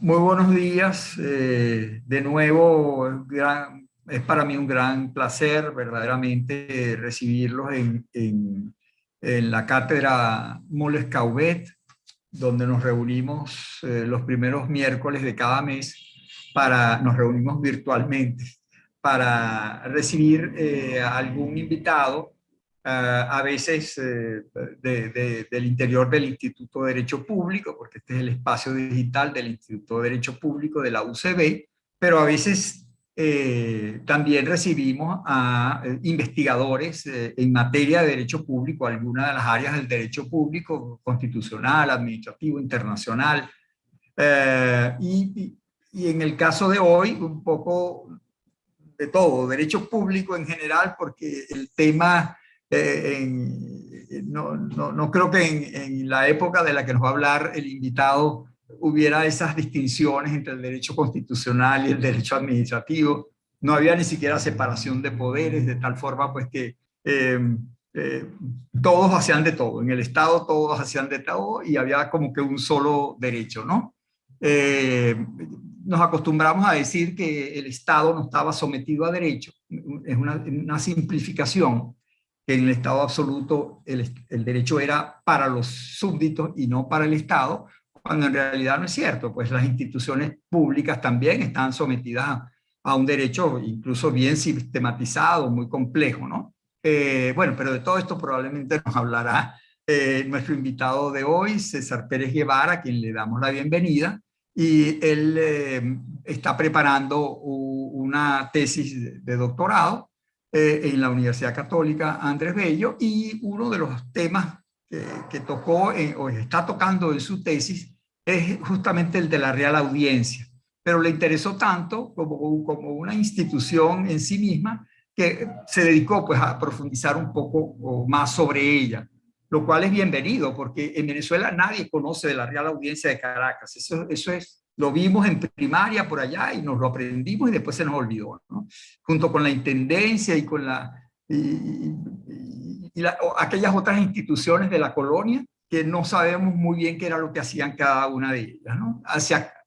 Muy buenos días. De nuevo, es para mí un gran placer verdaderamente recibirlos en la cátedra Moles Caubet, donde nos reunimos los primeros miércoles de cada mes nos reunimos virtualmente para recibir a algún invitado, a veces del interior del Instituto de Derecho Público, porque este es el espacio digital del Instituto de Derecho Público de la UCB, pero a veces también recibimos a investigadores en materia de derecho público, algunas de las áreas del derecho público, constitucional, administrativo, internacional. Y en el caso de hoy, un poco de todo, derecho público en general, porque el tema, no creo que en la época de la que nos va a hablar el invitado hubiera esas distinciones entre el derecho constitucional y el derecho administrativo. No había ni siquiera separación de poderes, de tal forma pues que eh, todos hacían de todo. En el Estado todos hacían de todo y había como que un solo derecho, ¿no? Eh, Nos acostumbramos a decir que el Estado no estaba sometido a derecho. Es una simplificación, que en el Estado absoluto el derecho era para los súbditos y no para el Estado, cuando en realidad no es cierto, pues las instituciones públicas también están sometidas a un derecho incluso bien sistematizado, muy complejo, ¿no? Bueno, pero de todo esto probablemente nos hablará nuestro invitado de hoy, César Pérez Guevara, a quien le damos la bienvenida. Y él está preparando una tesis de doctorado en la Universidad Católica Andrés Bello, y uno de los temas que tocó o está tocando en su tesis es justamente el de la Real Audiencia, pero le interesó tanto como una institución en sí misma que se dedicó pues a profundizar un poco más sobre ella, lo cual es bienvenido, porque en Venezuela nadie conoce de la Real Audiencia de Caracas. Eso es, lo vimos en primaria por allá y nos lo aprendimos y después se nos olvidó, ¿no? Junto con la Intendencia y con aquellas otras instituciones de la colonia que no sabemos muy bien qué era lo que hacían cada una de ellas, ¿no?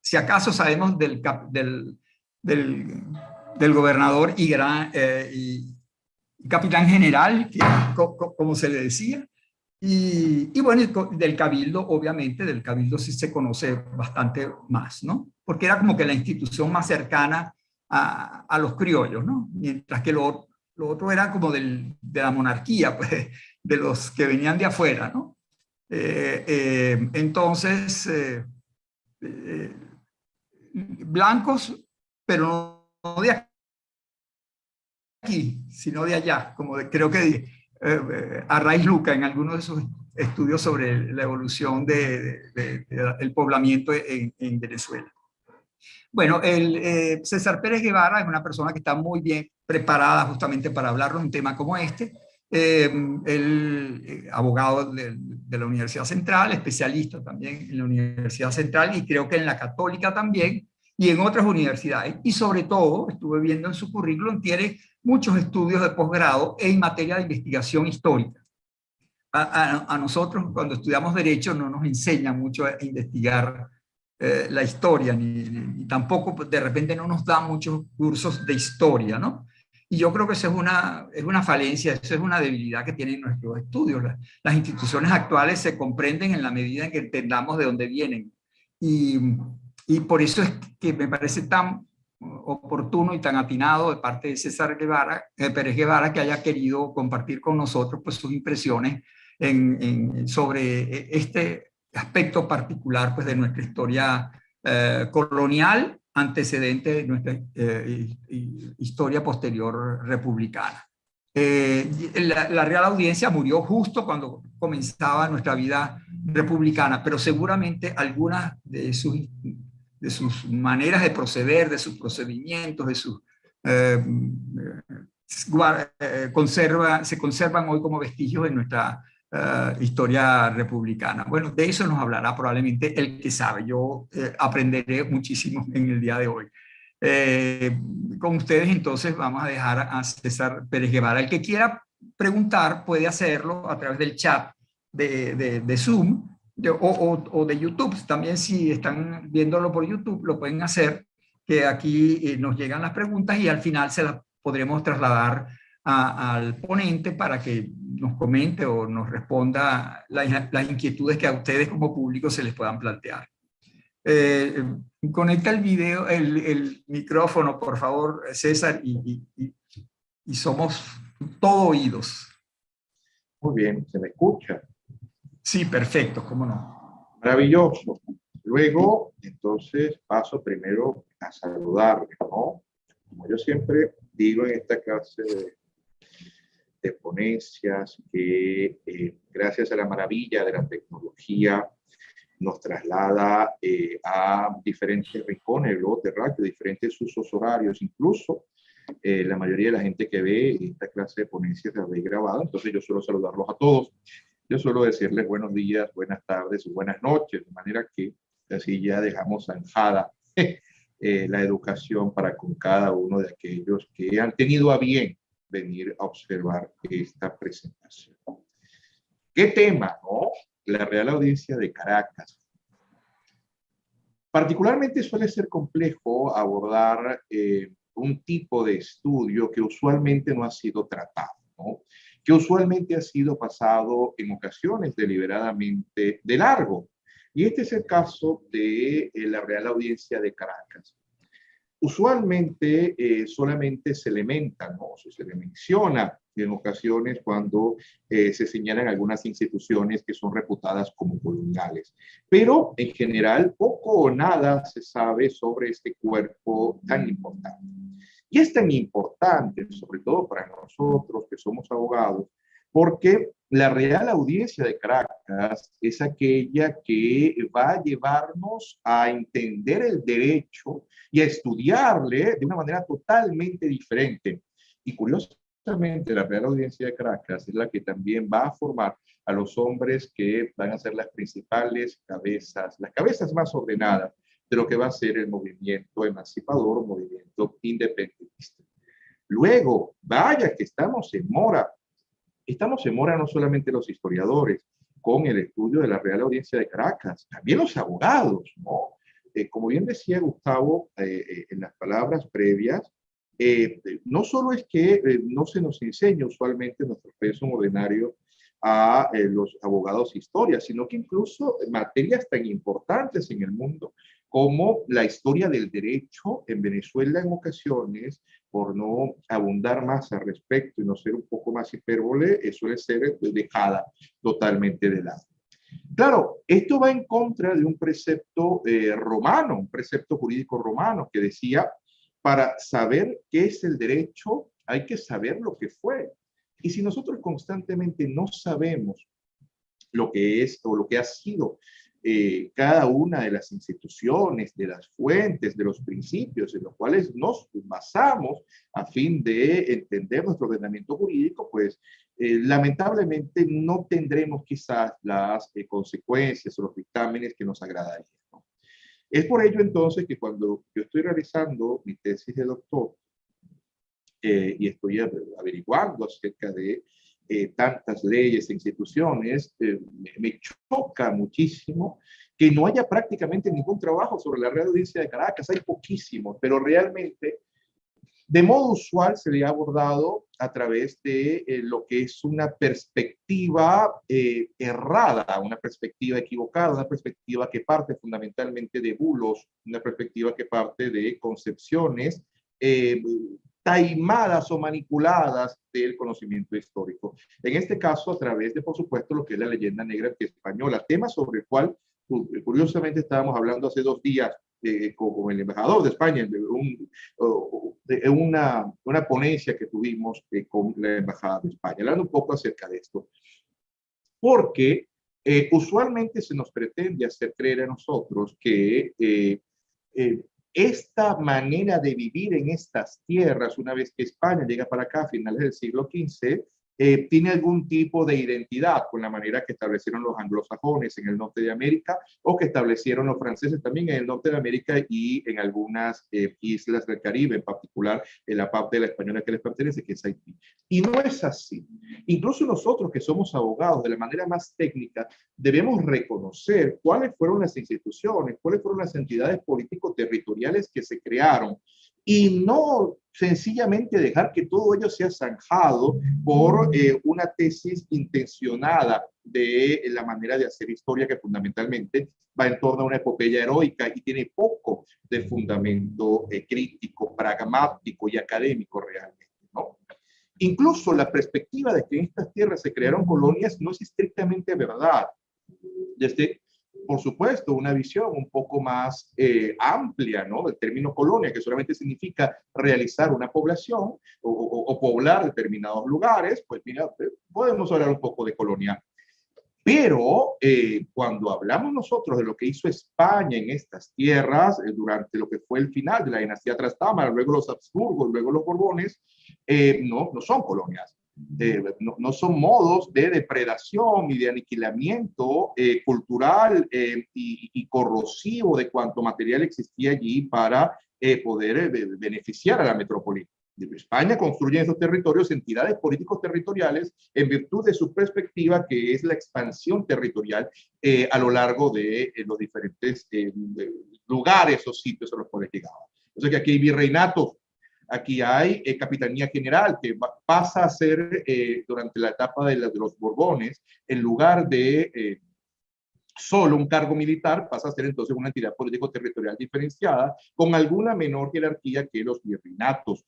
Si acaso sabemos del, del gobernador y capitán general, como se le decía, y bueno, del Cabildo, obviamente, del Cabildo sí se conoce bastante más, ¿no? Porque era como que la institución más cercana a los criollos, ¿no? Mientras que lo otro era como de la monarquía, pues, de los que venían de afuera, ¿no? Entonces, eh, blancos, pero no de aquí, sino de allá, como creo que Arraiz Luca en algunos de sus estudios sobre la evolución del poblamiento en Venezuela. Bueno, César Pérez Guevara es una persona que está muy bien preparada justamente para hablar de un tema como este. Abogado de la Universidad Central, especialista también en la Universidad Central y creo que en la Católica también y en otras universidades. Y sobre todo, estuve viendo en su currículum, tiene muchos estudios de posgrado en materia de investigación histórica. A nosotros cuando estudiamos Derecho no nos enseñan mucho a investigar la historia, ni tampoco de repente no nos dan muchos cursos de historia, ¿no? Y yo creo que eso es una falencia, eso es una debilidad que tienen nuestros estudios. Las instituciones actuales se comprenden en la medida en que entendamos de dónde vienen. Y, y por eso es que me parece tan oportuno y tan atinado de parte de César Guevara, Pérez Guevara, que haya querido compartir con nosotros pues, sus impresiones sobre este aspecto particular pues, de nuestra historia colonial, antecedente de nuestra historia posterior republicana. La Real Audiencia murió justo cuando comenzaba nuestra vida republicana, pero seguramente algunas de sus maneras de proceder, de sus procedimientos, de sus se conservan hoy como vestigios en nuestra historia republicana. Bueno, de eso nos hablará probablemente el que sabe. Yo aprenderé muchísimo en el día de hoy. Con ustedes entonces vamos a dejar a César Pérez Guevara. El que quiera preguntar puede hacerlo a través del chat de Zoom. o de YouTube. También si están viéndolo por YouTube, lo pueden hacer, que aquí nos llegan las preguntas y al final se las podremos trasladar al ponente para que nos comente o nos responda las inquietudes que a ustedes como público se les puedan plantear. Conecta el video, el micrófono, por favor, César, y somos todo oídos. Muy bien, ¿se me escucha? Sí, perfecto, cómo no. Maravilloso. Luego, entonces, paso primero a saludarles, ¿no? Como yo siempre digo en esta clase de ponencias, que gracias a la maravilla de la tecnología, nos traslada a diferentes rincones, luego de radio, diferentes usos horarios, incluso la mayoría de la gente que ve esta clase de ponencias la ve grabada, entonces yo suelo saludarlos a todos. Yo suelo decirles buenos días, buenas tardes o buenas noches, de manera que así ya dejamos zanjada la educación para con cada uno de aquellos que han tenido a bien venir a observar esta presentación. ¿Qué tema, no? La Real Audiencia de Caracas. Particularmente suele ser complejo abordar un tipo de estudio que usualmente no ha sido tratado, ¿no? Que usualmente ha sido pasado en ocasiones deliberadamente de largo. Y este es el caso de la Real Audiencia de Caracas. Usualmente solamente se le menta, ¿no? Se le menciona en ocasiones cuando se señalan algunas instituciones que son reputadas como coloniales. Pero en general poco o nada se sabe sobre este cuerpo tan importante. Y es tan importante, sobre todo para nosotros que somos abogados, porque la Real Audiencia de Caracas es aquella que va a llevarnos a entender el derecho y a estudiarle de una manera totalmente diferente. Y curiosamente, la Real Audiencia de Caracas es la que también va a formar a los hombres que van a ser las principales cabezas, las cabezas más ordenadas de lo que va a ser el movimiento emancipador o movimiento independentista. Luego, vaya que estamos en mora. Estamos en mora no solamente los historiadores, con el estudio de la Real Audiencia de Caracas, también los abogados, ¿no? Como bien decía Gustavo en las palabras previas, no solo es que no se nos enseña usualmente en nuestro pensum ordinario a los abogados historia, sino que incluso materias tan importantes en el mundo como la historia del derecho en Venezuela en ocasiones, por no abundar más al respecto y no ser un poco más hipérbole, suele ser dejada totalmente de lado. Claro, esto va en contra de un precepto romano, un precepto jurídico romano que decía, para saber qué es el derecho, hay que saber lo que fue. Y si nosotros constantemente no sabemos lo que es o lo que ha sido cada una de las instituciones, de las fuentes, de los principios en los cuales nos basamos a fin de entender nuestro ordenamiento jurídico, pues lamentablemente no tendremos quizás las consecuencias o los dictámenes que nos agradarían, ¿no? Es por ello entonces que cuando yo estoy realizando mi tesis de doctor y estoy averiguando acerca de tantas leyes e instituciones, me choca muchísimo que no haya prácticamente ningún trabajo sobre la Real Audiencia de Caracas. Hay poquísimos, pero realmente de modo usual se le ha abordado a través de lo que es una perspectiva errada, una perspectiva equivocada, una perspectiva que parte fundamentalmente de bulos, una perspectiva que parte de concepciones taimadas o manipuladas del conocimiento histórico. En este caso, a través de, por supuesto, lo que es la leyenda negra española, tema sobre el cual, curiosamente, estábamos hablando hace 2 días con el embajador de España, de una ponencia que tuvimos con la embajada de España, hablando un poco acerca de esto. Porque usualmente se nos pretende hacer creer a nosotros que esta manera de vivir en estas tierras, una vez que España llega para acá a finales del siglo XV, tiene algún tipo de identidad con la manera que establecieron los anglosajones en el norte de América o que establecieron los franceses también en el norte de América y en algunas islas del Caribe, en particular en la parte de la española que les pertenece, que es Haití. Y no es así. Incluso nosotros que somos abogados, de la manera más técnica, debemos reconocer cuáles fueron las instituciones, cuáles fueron las entidades político-territoriales que se crearon y no sencillamente dejar que todo ello sea zanjado por una tesis intencionada de la manera de hacer historia que fundamentalmente va en torno a una epopeya heroica y tiene poco de fundamento crítico, pragmático y académico realmente, ¿no? Incluso la perspectiva de que en estas tierras se crearon colonias no es estrictamente verdad. Desde, por supuesto, una visión un poco más amplia, ¿no? Del término colonia, que solamente significa realizar una población o poblar determinados lugares, pues mira, podemos hablar un poco de colonial. Pero cuando hablamos nosotros de lo que hizo España en estas tierras durante lo que fue el final de la dinastía Trastámara, luego los Habsburgos, luego los Borbones, no son colonias. No son modos de depredación y de aniquilamiento cultural y corrosivo de cuanto material existía allí para poder beneficiar a la metrópoli. España construye en esos territorios entidades políticos territoriales en virtud de su perspectiva, que es la expansión territorial a lo largo de los diferentes lugares o sitios a los cuales llegaba. Entonces, que aquí hay virreinatos, aquí hay capitanía general, que pasa a ser durante la etapa de los Borbones, en lugar de solo un cargo militar, pasa a ser entonces una entidad político-territorial diferenciada con alguna menor jerarquía que los virreinatos.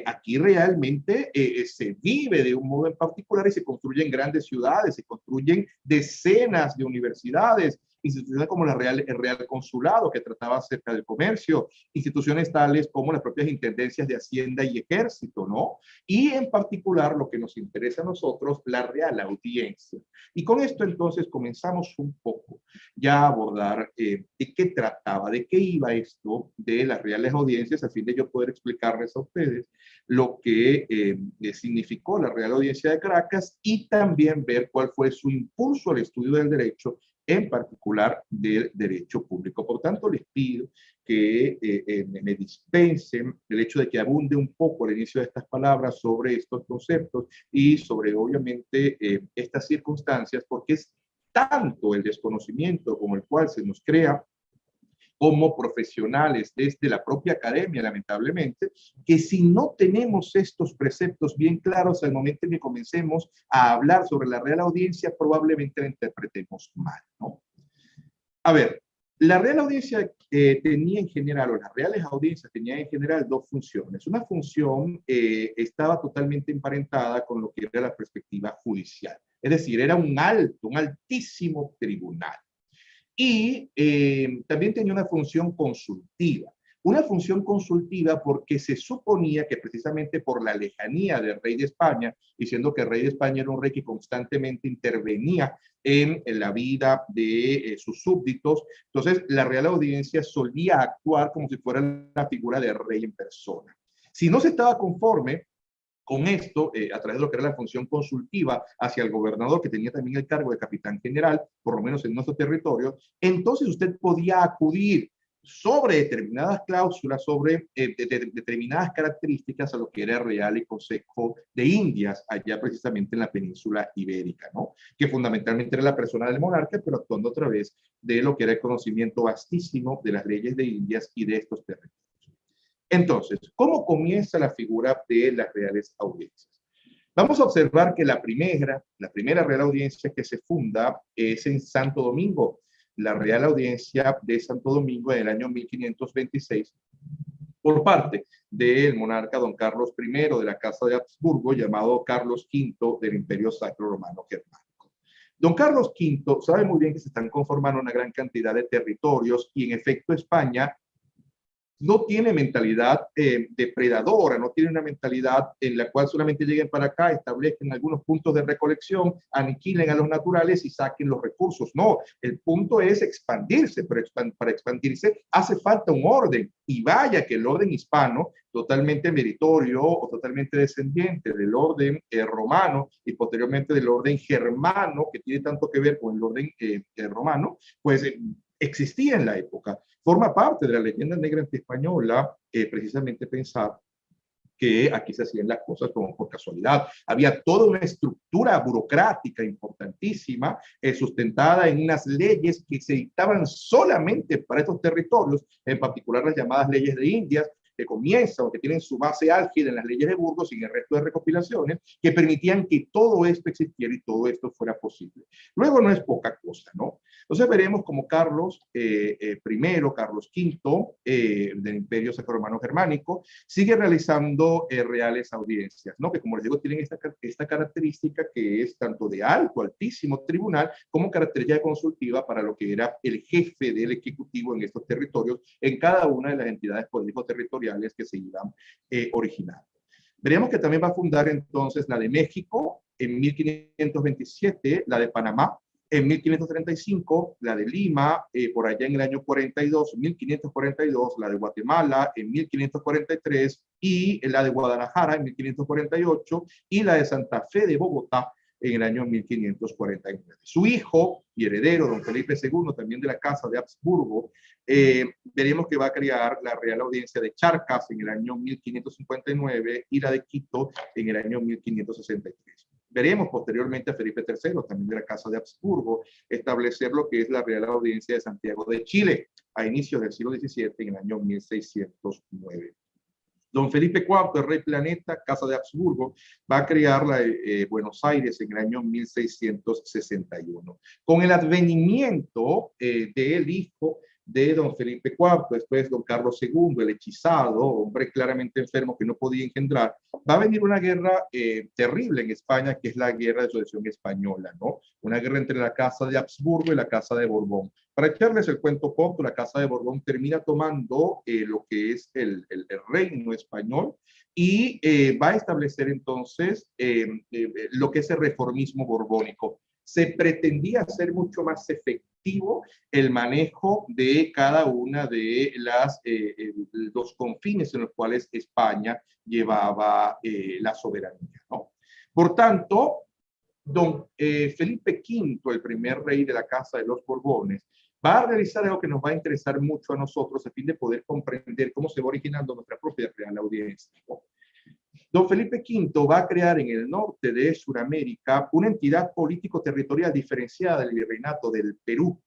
Aquí realmente se vive de un modo en particular y se construyen grandes ciudades, se construyen decenas de universidades, instituciones como el Real Consulado, que trataba acerca del comercio, instituciones tales como las propias intendencias de Hacienda y Ejército, ¿no? Y en particular lo que nos interesa a nosotros, la Real Audiencia. Y con esto entonces comenzamos un poco ya a abordar de qué trataba, de qué iba esto de las Reales Audiencias, a fin de yo poder explicarles a ustedes lo que significó la Real Audiencia de Caracas y también ver cuál fue su impulso al estudio del derecho, en particular del derecho público. Por tanto, les pido que me dispensen el hecho de que abunde un poco al inicio de estas palabras sobre estos conceptos y sobre, obviamente, estas circunstancias, porque es tanto el desconocimiento con el cual se nos crea como profesionales desde la propia academia, lamentablemente, que si no tenemos estos preceptos bien claros al momento en que comencemos a hablar sobre la Real Audiencia, probablemente la interpretemos mal, ¿no? A ver, la Real Audiencia tenía en general, o las Reales Audiencias tenían en general dos funciones. Una función estaba totalmente emparentada con lo que era la perspectiva judicial. Es decir, era un altísimo tribunal. Y también tenía una función consultiva. Una función consultiva porque se suponía que precisamente por la lejanía del rey de España, y siendo que el rey de España era un rey que constantemente intervenía en la vida de sus súbditos, entonces la Real Audiencia solía actuar como si fuera la figura del rey en persona. Si no se estaba conforme con esto, a través de lo que era la función consultiva hacia el gobernador, que tenía también el cargo de capitán general, por lo menos en nuestro territorio, entonces usted podía acudir sobre determinadas cláusulas, sobre determinadas características a lo que era el Real y Consejo de Indias, allá precisamente en la península ibérica, ¿no? Que fundamentalmente era la persona del monarca, pero actuando a través de lo que era el conocimiento vastísimo de las leyes de Indias y de estos territorios. Entonces, ¿cómo comienza la figura de las Reales Audiencias? Vamos a observar que la primera Real Audiencia que se funda es en Santo Domingo, la Real Audiencia de Santo Domingo en el año 1526, por parte del monarca don Carlos I de la Casa de Habsburgo, llamado Carlos V del Imperio Sacro Romano Germánico. Don Carlos V sabe muy bien que se están conformando una gran cantidad de territorios y en efecto España no tiene mentalidad depredadora, no tiene una mentalidad en la cual solamente lleguen para acá, establezcan algunos puntos de recolección, aniquilen a los naturales y saquen los recursos. No, el punto es expandirse, pero para expandirse hace falta un orden. Y vaya que el orden hispano, totalmente meritorio o totalmente descendiente del orden romano y posteriormente del orden germano, que tiene tanto que ver con el orden romano, pues existía en la época. Forma parte de la leyenda negra antiespañola, precisamente pensar que aquí se hacían las cosas como por casualidad. Había toda una estructura burocrática importantísima, sustentada en unas leyes que se dictaban solamente para estos territorios, en particular las llamadas leyes de Indias, que comienzan o que tienen su base álgida en las leyes de Burgos y en el resto de recopilaciones, que permitían que todo esto existiera y todo esto fuera posible. Luego no es poca cosa, ¿no? Entonces veremos como Carlos I, Carlos V del Imperio Sacromano Germánico sigue realizando reales audiencias, ¿no? Que como les digo tienen esta característica que es tanto de alto, altísimo tribunal como característica consultiva para lo que era el jefe del ejecutivo en estos territorios, en cada una de las entidades político-territoriales que se iban originando. Veremos que también va a fundar entonces la de México en 1527, la de Panamá en 1535, la de Lima por allá en el año 42, 1542, la de Guatemala en 1543 y la de Guadalajara en 1548 y la de Santa Fe de Bogotá en el año 1549. Su hijo y heredero, don Felipe II, también de la Casa de Habsburgo, veremos que va a crear la Real Audiencia de Charcas en el año 1559 y la de Quito en el año 1563. Veremos posteriormente a Felipe III, también de la Casa de Habsburgo, establecer lo que es la Real Audiencia de Santiago de Chile a inicios del siglo XVII en el año 1609. Don Felipe IV, el rey planeta, Casa de Habsburgo, va a crear la Buenos Aires en el año 1661. Con el advenimiento del hijo de don Felipe IV, después don Carlos II, el hechizado, hombre claramente enfermo que no podía engendrar, va a venir una guerra terrible en España, que es la guerra de sucesión española, ¿no? Una guerra entre la Casa de Habsburgo y la Casa de Borbón. Para echarles el cuento corto, la Casa de Borbón termina tomando lo que es el reino español y va a establecer entonces lo que es el reformismo borbónico. Se pretendía hacer mucho más efectivo el manejo de cada una de los confines en los cuales España llevaba la soberanía, ¿no? Por tanto, don Felipe V, el primer rey de la Casa de los Borbones, va a realizar algo que nos va a interesar mucho a nosotros a fin de poder comprender cómo se va originando nuestra propia Real Audiencia, ¿no? Don Felipe V va a crear en el norte de Sudamérica una entidad político-territorial diferenciada del virreinato del Perú,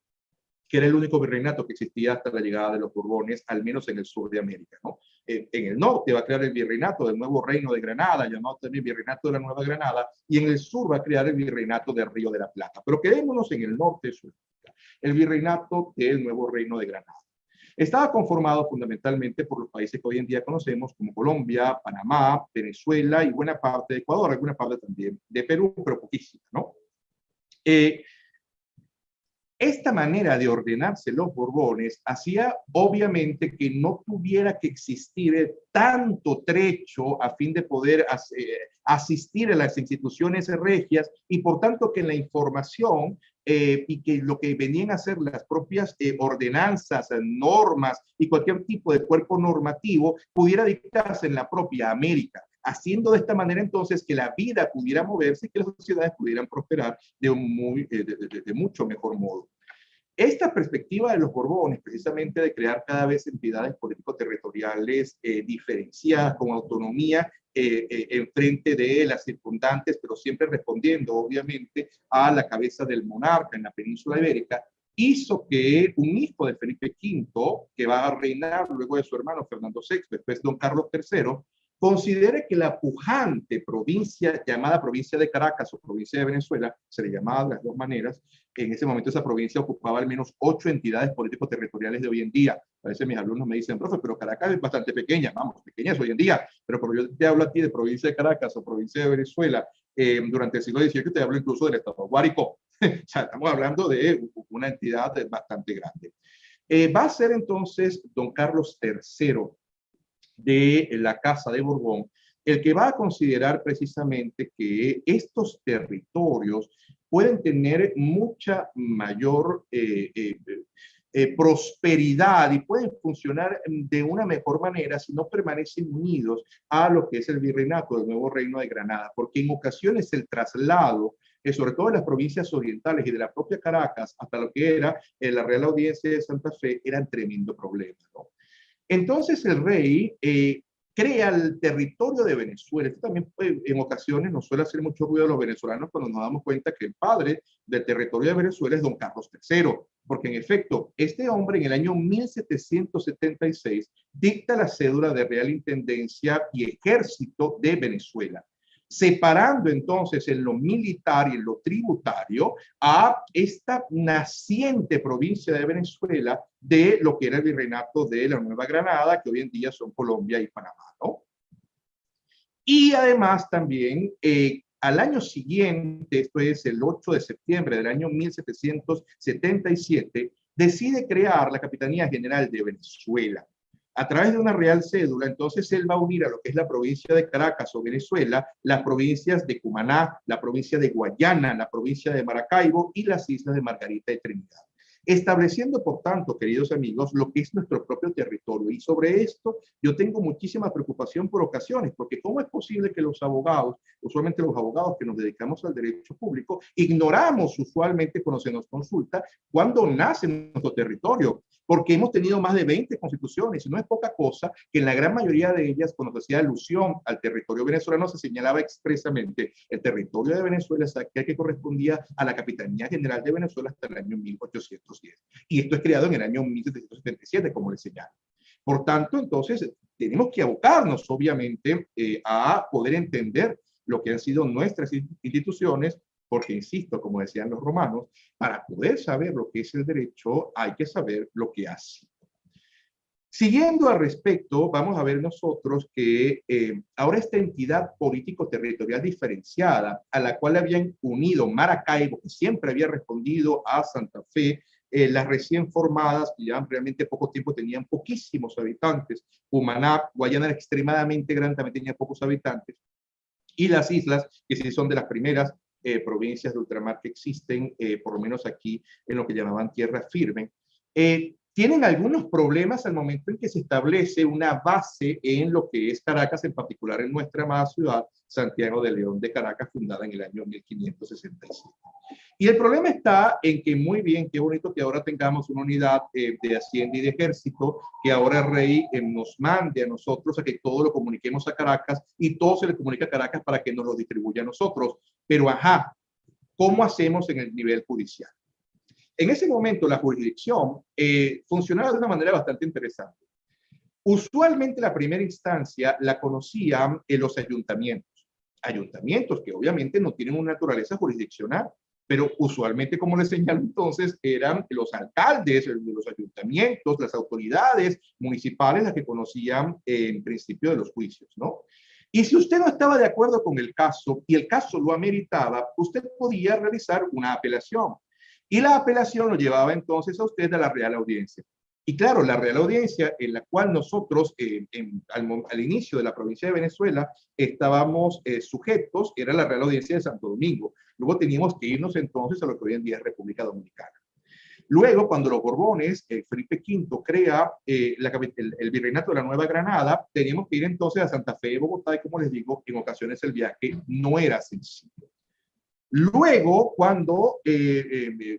que era el único virreinato que existía hasta la llegada de los Borbones, al menos en el sur de América, ¿no? En el norte va a crear el virreinato del Nuevo Reino de Granada, llamado también Virreinato de la Nueva Granada, y en el sur va a crear el virreinato del Río de la Plata. Pero quedémonos en el norte de Sudamérica, el virreinato del Nuevo Reino de Granada. Estaba conformado fundamentalmente por los países que hoy en día conocemos como Colombia, Panamá, Venezuela y buena parte de Ecuador, alguna parte también de Perú, pero poquísima, ¿no? Esta manera de ordenarse los Borbones hacía obviamente que no tuviera que existir tanto trecho a fin de poder asistir a las instituciones regias y por tanto que la información y que lo que venían a ser las propias ordenanzas, normas y cualquier tipo de cuerpo normativo pudiera dictarse en la propia América, haciendo de esta manera entonces que la vida pudiera moverse y que las sociedades pudieran prosperar de mucho mejor modo. Esta perspectiva de los Borbones, precisamente de crear cada vez entidades político-territoriales diferenciadas, con autonomía en frente de las circundantes, pero siempre respondiendo obviamente a la cabeza del monarca en la península ibérica, hizo que un hijo de Felipe V, que va a reinar luego de su hermano Fernando VI, después don Carlos III, considere que la pujante provincia, llamada provincia de Caracas o provincia de Venezuela, se le llamaba de las dos maneras, en ese momento esa provincia ocupaba al menos 8 entidades político-territoriales de hoy en día. A veces mis alumnos me dicen, profe, pero Caracas es bastante pequeña, vamos, pequeña es hoy en día, pero yo te hablo aquí de provincia de Caracas o provincia de Venezuela, durante el siglo XVIII te hablo incluso del estado de Guárico. O sea, estamos hablando de una entidad bastante grande. Va a ser entonces don Carlos III de la Casa de Borbón el que va a considerar precisamente que estos territorios pueden tener mucha mayor prosperidad y pueden funcionar de una mejor manera si no permanecen unidos a lo que es el virreinato del nuevo reino de Granada, porque en ocasiones el traslado, sobre todo en las provincias orientales y de la propia Caracas, hasta lo que era la Real Audiencia de Santa Fe, era un tremendo problema, ¿no? Entonces el rey crea el territorio de Venezuela. Esto también en ocasiones nos suele hacer mucho ruido a los venezolanos cuando nos damos cuenta que el padre del territorio de Venezuela es don Carlos III, porque en efecto, este hombre en el año 1776 dicta la cédula de Real Intendencia y Ejército de Venezuela, separando entonces en lo militar y en lo tributario a esta naciente provincia de Venezuela de lo que era el virreinato de la Nueva Granada, que hoy en día son Colombia y Panamá, ¿no? Y además también al año siguiente, esto es el 8 de septiembre del año 1777, decide crear la Capitanía General de Venezuela. A través de una real cédula, entonces él va a unir a lo que es la provincia de Caracas o Venezuela, las provincias de Cumaná, la provincia de Guayana, la provincia de Maracaibo y las islas de Margarita y Trinidad, estableciendo, por tanto, queridos amigos, lo que es nuestro propio territorio. Y sobre esto yo tengo muchísima preocupación por ocasiones, porque ¿cómo es posible que los abogados, usualmente los abogados que nos dedicamos al derecho público, ignoramos usualmente cuando se nos consulta cuándo nace nuestro territorio? Porque hemos tenido más de 20 constituciones y no es poca cosa que en la gran mayoría de ellas, cuando se hacía alusión al territorio venezolano, se señalaba expresamente el territorio de Venezuela, aquel que correspondía a la Capitanía General de Venezuela hasta el año 1810. Y esto es creado en el año 1777, como les señalo. Por tanto, entonces, tenemos que abocarnos, obviamente, a poder entender lo que han sido nuestras instituciones, porque, insisto, como decían los romanos, para poder saber lo que es el derecho, hay que saber lo que hace. Siguiendo al respecto, vamos a ver nosotros que ahora esta entidad político-territorial diferenciada, a la cual habían unido Maracaibo, que siempre había respondido a Santa Fe, las recién formadas, que llevan realmente poco tiempo, tenían poquísimos habitantes. Cumaná, Guayana era extremadamente grande, también tenía pocos habitantes. Y las islas, que sí son de las primeras provincias de ultramar que existen, por lo menos aquí en lo que llamaban tierra firme, tienen algunos problemas al momento en que se establece una base en lo que es Caracas, en particular en nuestra amada ciudad, Santiago de León de Caracas, fundada en el año 1567. Y el problema está en que, muy bien, qué bonito que ahora tengamos una unidad de Hacienda y de Ejército, que ahora el rey nos mande a nosotros a que todo lo comuniquemos a Caracas y todo se le comunica a Caracas para que nos lo distribuya a nosotros. Pero, ajá, ¿cómo hacemos en el nivel judicial? En ese momento la jurisdicción funcionaba de una manera bastante interesante. Usualmente la primera instancia la conocían los ayuntamientos. Ayuntamientos que obviamente no tienen una naturaleza jurisdiccional, pero usualmente, como les señalo entonces, eran los alcaldes de los ayuntamientos, las autoridades municipales las que conocían en principio de los juicios, ¿no? Y si usted no estaba de acuerdo con el caso y el caso lo ameritaba, usted podía realizar una apelación. Y la apelación lo llevaba entonces a usted a la Real Audiencia. Y claro, la Real Audiencia en la cual nosotros al inicio de la provincia de Venezuela estábamos sujetos, era la Real Audiencia de Santo Domingo. Luego teníamos que irnos entonces a lo que hoy en día es República Dominicana. Luego, cuando los Borbones, Felipe V crea el virreinato de la Nueva Granada, teníamos que ir entonces a Santa Fe de Bogotá y, como les digo, en ocasiones el viaje no era sencillo. Luego, cuando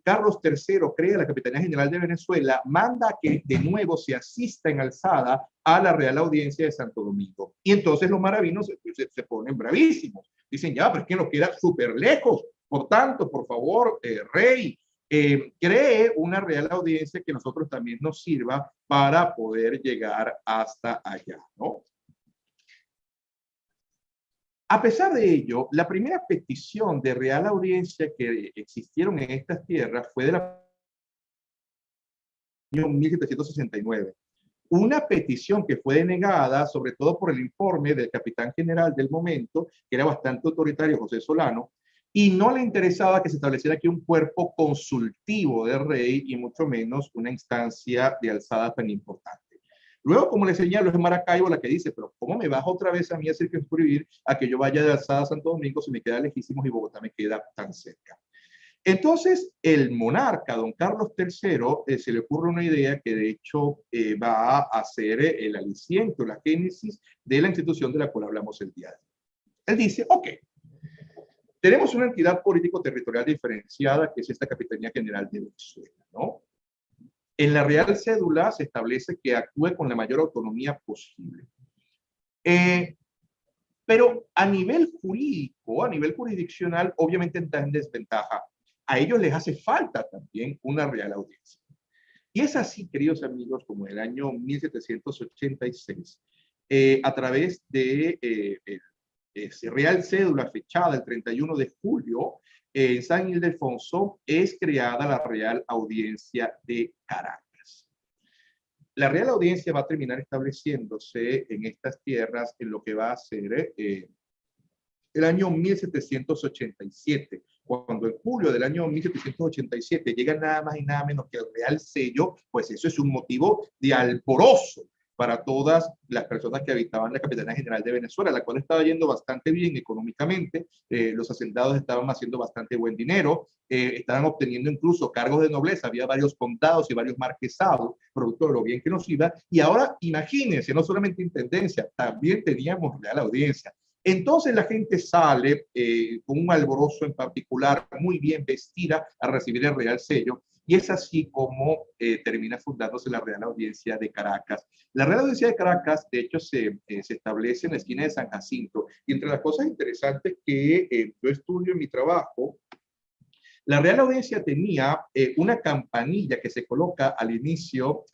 Carlos III crea la Capitanía General de Venezuela, manda que de nuevo se asista en alzada a la Real Audiencia de Santo Domingo. Y entonces los maravinos se ponen bravísimos. Dicen, ya, pero es que nos queda súper lejos. Por tanto, por favor, rey, cree una Real Audiencia que nosotros también nos sirva para poder llegar hasta allá, ¿no? A pesar de ello, la primera petición de Real Audiencia que existieron en estas tierras fue del año 1769. Una petición que fue denegada, sobre todo por el informe del capitán general del momento, que era bastante autoritario, José Solano, y no le interesaba que se estableciera aquí un cuerpo consultivo del rey y mucho menos una instancia de alzada tan importante. Luego, como le señalo, es Maracaibo la que dice, pero ¿cómo me baja otra vez a mí a circunscribir a que yo vaya de alzada a Santo Domingo si me queda lejísimos y Bogotá me queda tan cerca? Entonces, el monarca, don Carlos III, se le ocurre una idea que de hecho va a ser el aliciente o la génesis de la institución de la cual hablamos el día de hoy. Él dice, ok, tenemos una entidad político-territorial diferenciada que es esta Capitanía General de Venezuela, ¿no? En la Real Cédula se establece que actúe con la mayor autonomía posible. Pero a nivel jurídico, a nivel jurisdiccional, obviamente está en desventaja. A ellos les hace falta también una real audiencia. Y es así, queridos amigos, como en el año 1786, a través de Real Cédula fechada el 31 de julio, en San Ildefonso, es creada la Real Audiencia de Caracas. La Real Audiencia va a terminar estableciéndose en estas tierras en lo que va a ser el año 1787, cuando en julio del año 1787 llega nada más y nada menos que el Real Sello, pues eso es un motivo de alborozo para todas las personas que habitaban la Capitanía General de Venezuela, la cual estaba yendo bastante bien económicamente, los hacendados estaban haciendo bastante buen dinero, estaban obteniendo incluso cargos de nobleza, había varios condados y varios marquesados, producto de lo bien que nos iba, y ahora imagínense, no solamente intendencia, también teníamos Real Audiencia. Entonces la gente sale con un alborozo en particular, muy bien vestida, a recibir el Real Sello, y es así como termina fundándose la Real Audiencia de Caracas. La Real Audiencia de Caracas, de hecho, se establece en la esquina de San Jacinto, y entre las cosas interesantes que yo estudio en mi trabajo, la Real Audiencia tenía una campanilla que se coloca al inicio,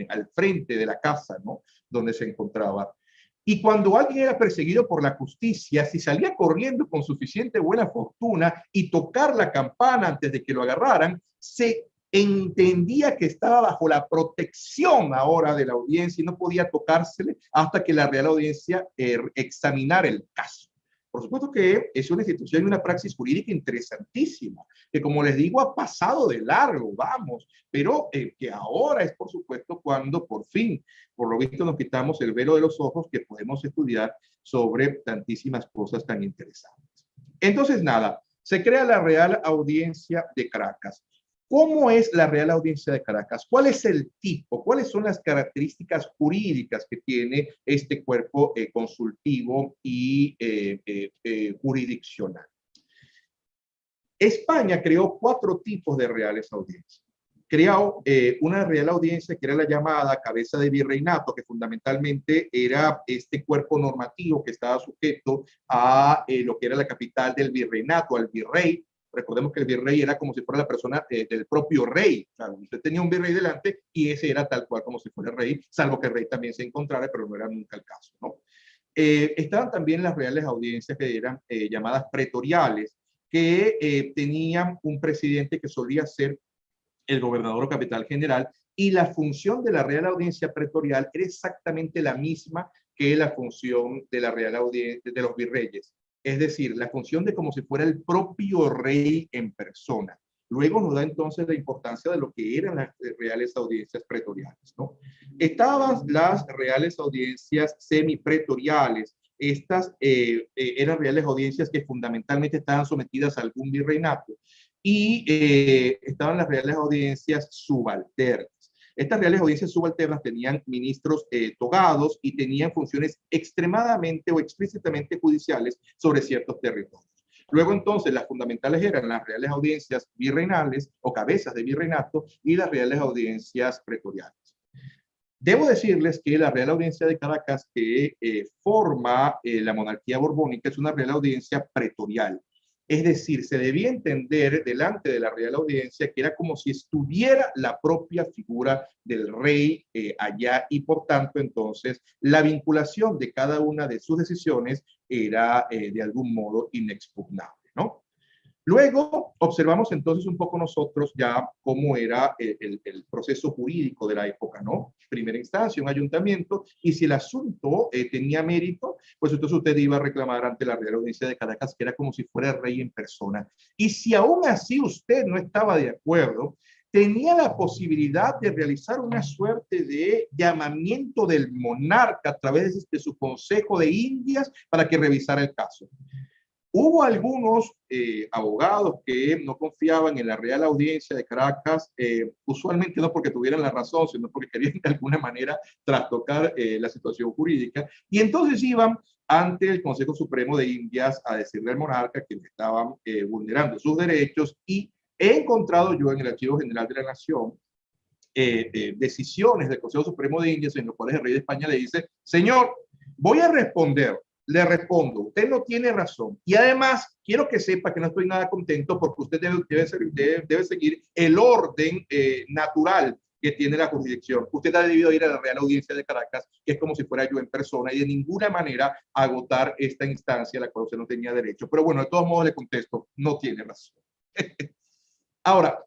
al frente de la casa, ¿no? Donde se encontraba. Y cuando alguien era perseguido por la justicia, si salía corriendo con suficiente buena fortuna y tocar la campana antes de que lo agarraran, se entendía que estaba bajo la protección ahora de la audiencia y no podía tocársele hasta que la Real Audiencia examinara el caso. Por supuesto que es una institución y una praxis jurídica interesantísima, que como les digo ha pasado de largo, vamos, pero que ahora es por supuesto cuando por fin, por lo visto nos quitamos el velo de los ojos que podemos estudiar sobre tantísimas cosas tan interesantes. Entonces nada, se crea la Real Audiencia de Caracas. ¿Cómo es la Real Audiencia de Caracas? ¿Cuál es el tipo? ¿Cuáles son las características jurídicas que tiene este cuerpo consultivo y jurisdiccional? España creó 4 tipos de reales audiencias. Creó una real audiencia que era la llamada cabeza de virreinato, que fundamentalmente era este cuerpo normativo que estaba sujeto a lo que era la capital del virreinato, al virrey. Recordemos que el virrey era como si fuera la persona del propio rey. O sea, usted tenía un virrey delante y ese era tal cual como si fuera el rey, salvo que el rey también se encontrara, pero no era nunca el caso, ¿no? Estaban también las reales audiencias que eran llamadas pretoriales, que tenían un presidente que solía ser el gobernador o capital general, y la función de la Real Audiencia Pretorial era exactamente la misma que la función de la Real Audiencia de los virreyes. Es decir, la función de como si fuera el propio rey en persona. Luego nos da entonces la importancia de lo que eran las reales audiencias pretoriales, ¿no? Estaban las reales audiencias semipretoriales. Estas eran reales audiencias que fundamentalmente estaban sometidas a algún virreinato, y estaban las reales audiencias subalternas. Estas reales audiencias subalternas tenían ministros togados y tenían funciones extremadamente o explícitamente judiciales sobre ciertos territorios. Luego entonces las fundamentales eran las reales audiencias virreinales o cabezas de virreinato y las reales audiencias pretoriales. Debo decirles que la Real Audiencia de Caracas, que forma la monarquía borbónica, es una real audiencia pretorial. Es decir, se debía entender delante de la Real Audiencia que era como si estuviera la propia figura del rey allá, y por tanto entonces la vinculación de cada una de sus decisiones era de algún modo inexpugnable, ¿no? Luego observamos entonces un poco nosotros ya cómo era el proceso jurídico de la época, ¿no? Primera instancia, un ayuntamiento, y si el asunto tenía mérito, pues entonces usted iba a reclamar ante la Real Audiencia de Caracas, que era como si fuera el rey en persona. Y si aún así usted no estaba de acuerdo, tenía la posibilidad de realizar una suerte de llamamiento del monarca a través de su Consejo de Indias para que revisara el caso. Hubo algunos abogados que no confiaban en la Real Audiencia de Caracas, usualmente no porque tuvieran la razón, sino porque querían de alguna manera trastocar la situación jurídica, y entonces iban ante el Consejo Supremo de Indias a decirle al monarca que le estaban vulnerando sus derechos, y he encontrado yo en el Archivo General de la Nación decisiones del Consejo Supremo de Indias en los cuales el rey de España le dice: señor, voy a responder, le respondo, usted no tiene razón, y además quiero que sepa que no estoy nada contento porque usted debe seguir el orden natural que tiene la jurisdicción. Usted ha debido ir a la Real Audiencia de Caracas, que es como si fuera yo en persona, y de ninguna manera agotar esta instancia a la cual usted no tenía derecho. Pero bueno, de todos modos le contesto, no tiene razón. Ahora,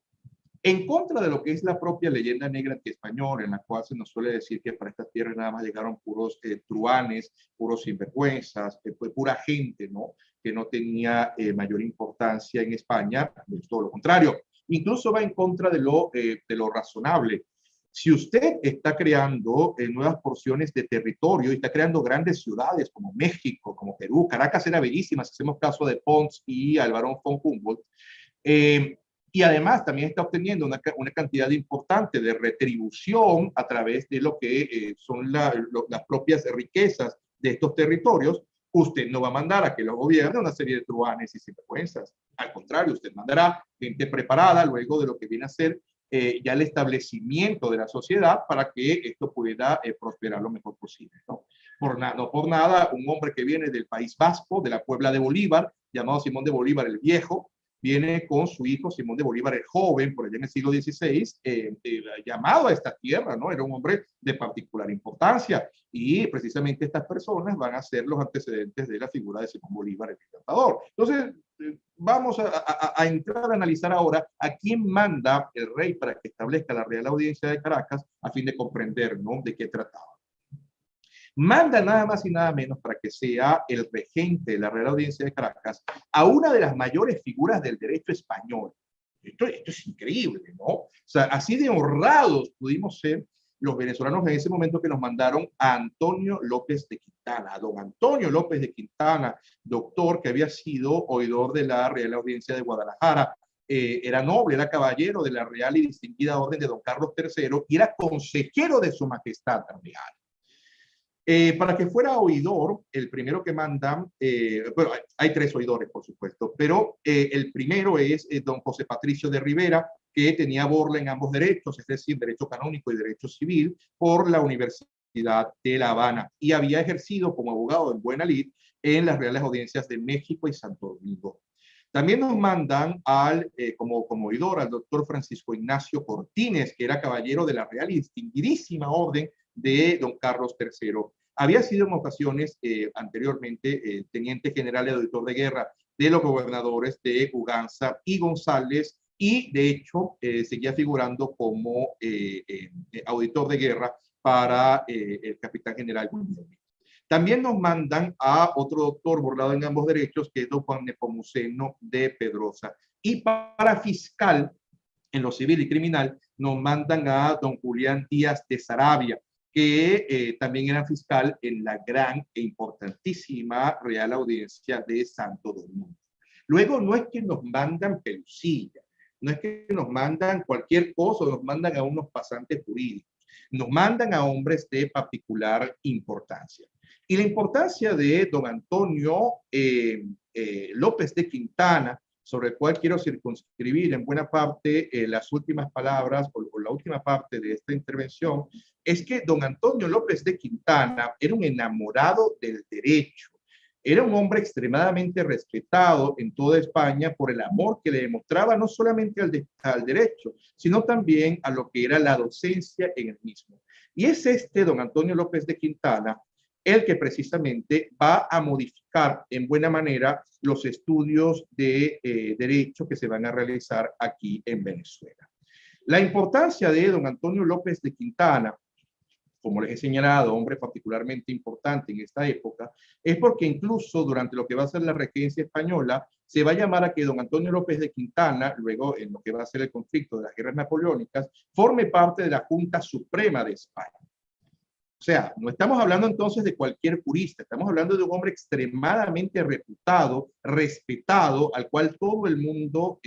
en contra de lo que es la propia leyenda negra antiespañola, en la cual se nos suele decir que para estas tierras nada más llegaron puros truanes, puros sinvergüenzas, fue pura gente, ¿no? Que no tenía mayor importancia en España, es todo lo contrario. Incluso va en contra de lo razonable. Si usted está creando nuevas porciones de territorio y está creando grandes ciudades como México, como Perú, Caracas era bellísima, si hacemos caso de Pons y al barón von Humboldt, y además también está obteniendo una cantidad importante de retribución a través de lo que son las propias riquezas de estos territorios. Usted no va a mandar a que lo gobierne una serie de truanes y sinvergüenzas. Al contrario, usted mandará gente preparada luego de lo que viene a ser ya el establecimiento de la sociedad para que esto pueda prosperar lo mejor posible, ¿no? No por nada, un hombre que viene del País Vasco, de la Puebla de Bolívar, llamado Simón de Bolívar el Viejo, viene con su hijo Simón de Bolívar el Joven, por allá en el siglo XVI, llamado a esta tierra, ¿no? Era un hombre de particular importancia, y precisamente estas personas van a ser los antecedentes de la figura de Simón Bolívar, el Libertador. Entonces, vamos a entrar a analizar ahora a quién manda el rey para que establezca la Real Audiencia de Caracas, a fin de comprender, ¿no?, de qué trataba. Manda nada más y nada menos para que sea el regente de la Real Audiencia de Caracas a una de las mayores figuras del derecho español. Esto es increíble, ¿no? O sea, así de honrados pudimos ser los venezolanos en ese momento, que nos mandaron a Antonio López de Quintana, a don Antonio López de Quintana, doctor que había sido oidor de la Real Audiencia de Guadalajara. Era noble, era caballero de la Real y Distinguida Orden de don Carlos III, y era consejero de su majestad real. Para que fuera oidor, el primero que mandan, bueno, hay tres oidores, por supuesto, pero el primero es don José Patricio de Rivera, que tenía borla en ambos derechos, es decir, derecho canónico y derecho civil, por la Universidad de La Habana, y había ejercido como abogado en buena lid en las Reales Audiencias de México y Santo Domingo. También nos mandan como oidor al doctor Francisco Ignacio Cortines, que era caballero de la Real y Distinguidísima Orden de don Carlos III. Había sido en ocasiones anteriormente teniente general y auditor de guerra de los gobernadores de Uganza y González, y de hecho seguía figurando como auditor de guerra para el capitán general Guillermo. También nos mandan a otro doctor borrado en ambos derechos, que es don Juan Nepomuceno de Pedrosa. Y para fiscal, en lo civil y criminal, nos mandan a don Julián Díaz de Saravia, que también era fiscal en la gran e importantísima Real Audiencia de Santo Domingo. Luego, no es que nos mandan pelusilla, no es que nos mandan cualquier cosa, nos mandan a unos pasantes jurídicos, nos mandan a hombres de particular importancia. Y la importancia de don Antonio López de Quintana, sobre el cual quiero circunscribir en buena parte las últimas palabras o la última parte de esta intervención, es que don Antonio López de Quintana era un enamorado del derecho. Era un hombre extremadamente respetado en toda España por el amor que le demostraba no solamente al derecho, sino también a lo que era la docencia en el mismo. Y es don Antonio López de Quintana el que precisamente va a modificar en buena manera los estudios de derecho que se van a realizar aquí en Venezuela. La importancia de don Antonio López de Quintana, como les he señalado, hombre particularmente importante en esta época, es porque incluso durante lo que va a ser la regencia española, se va a llamar a que don Antonio López de Quintana, luego en lo que va a ser el conflicto de las guerras napoleónicas, forme parte de la Junta Suprema de España. O sea, no estamos hablando entonces de cualquier jurista, estamos hablando de un hombre extremadamente reputado, respetado, al cual todo el mundo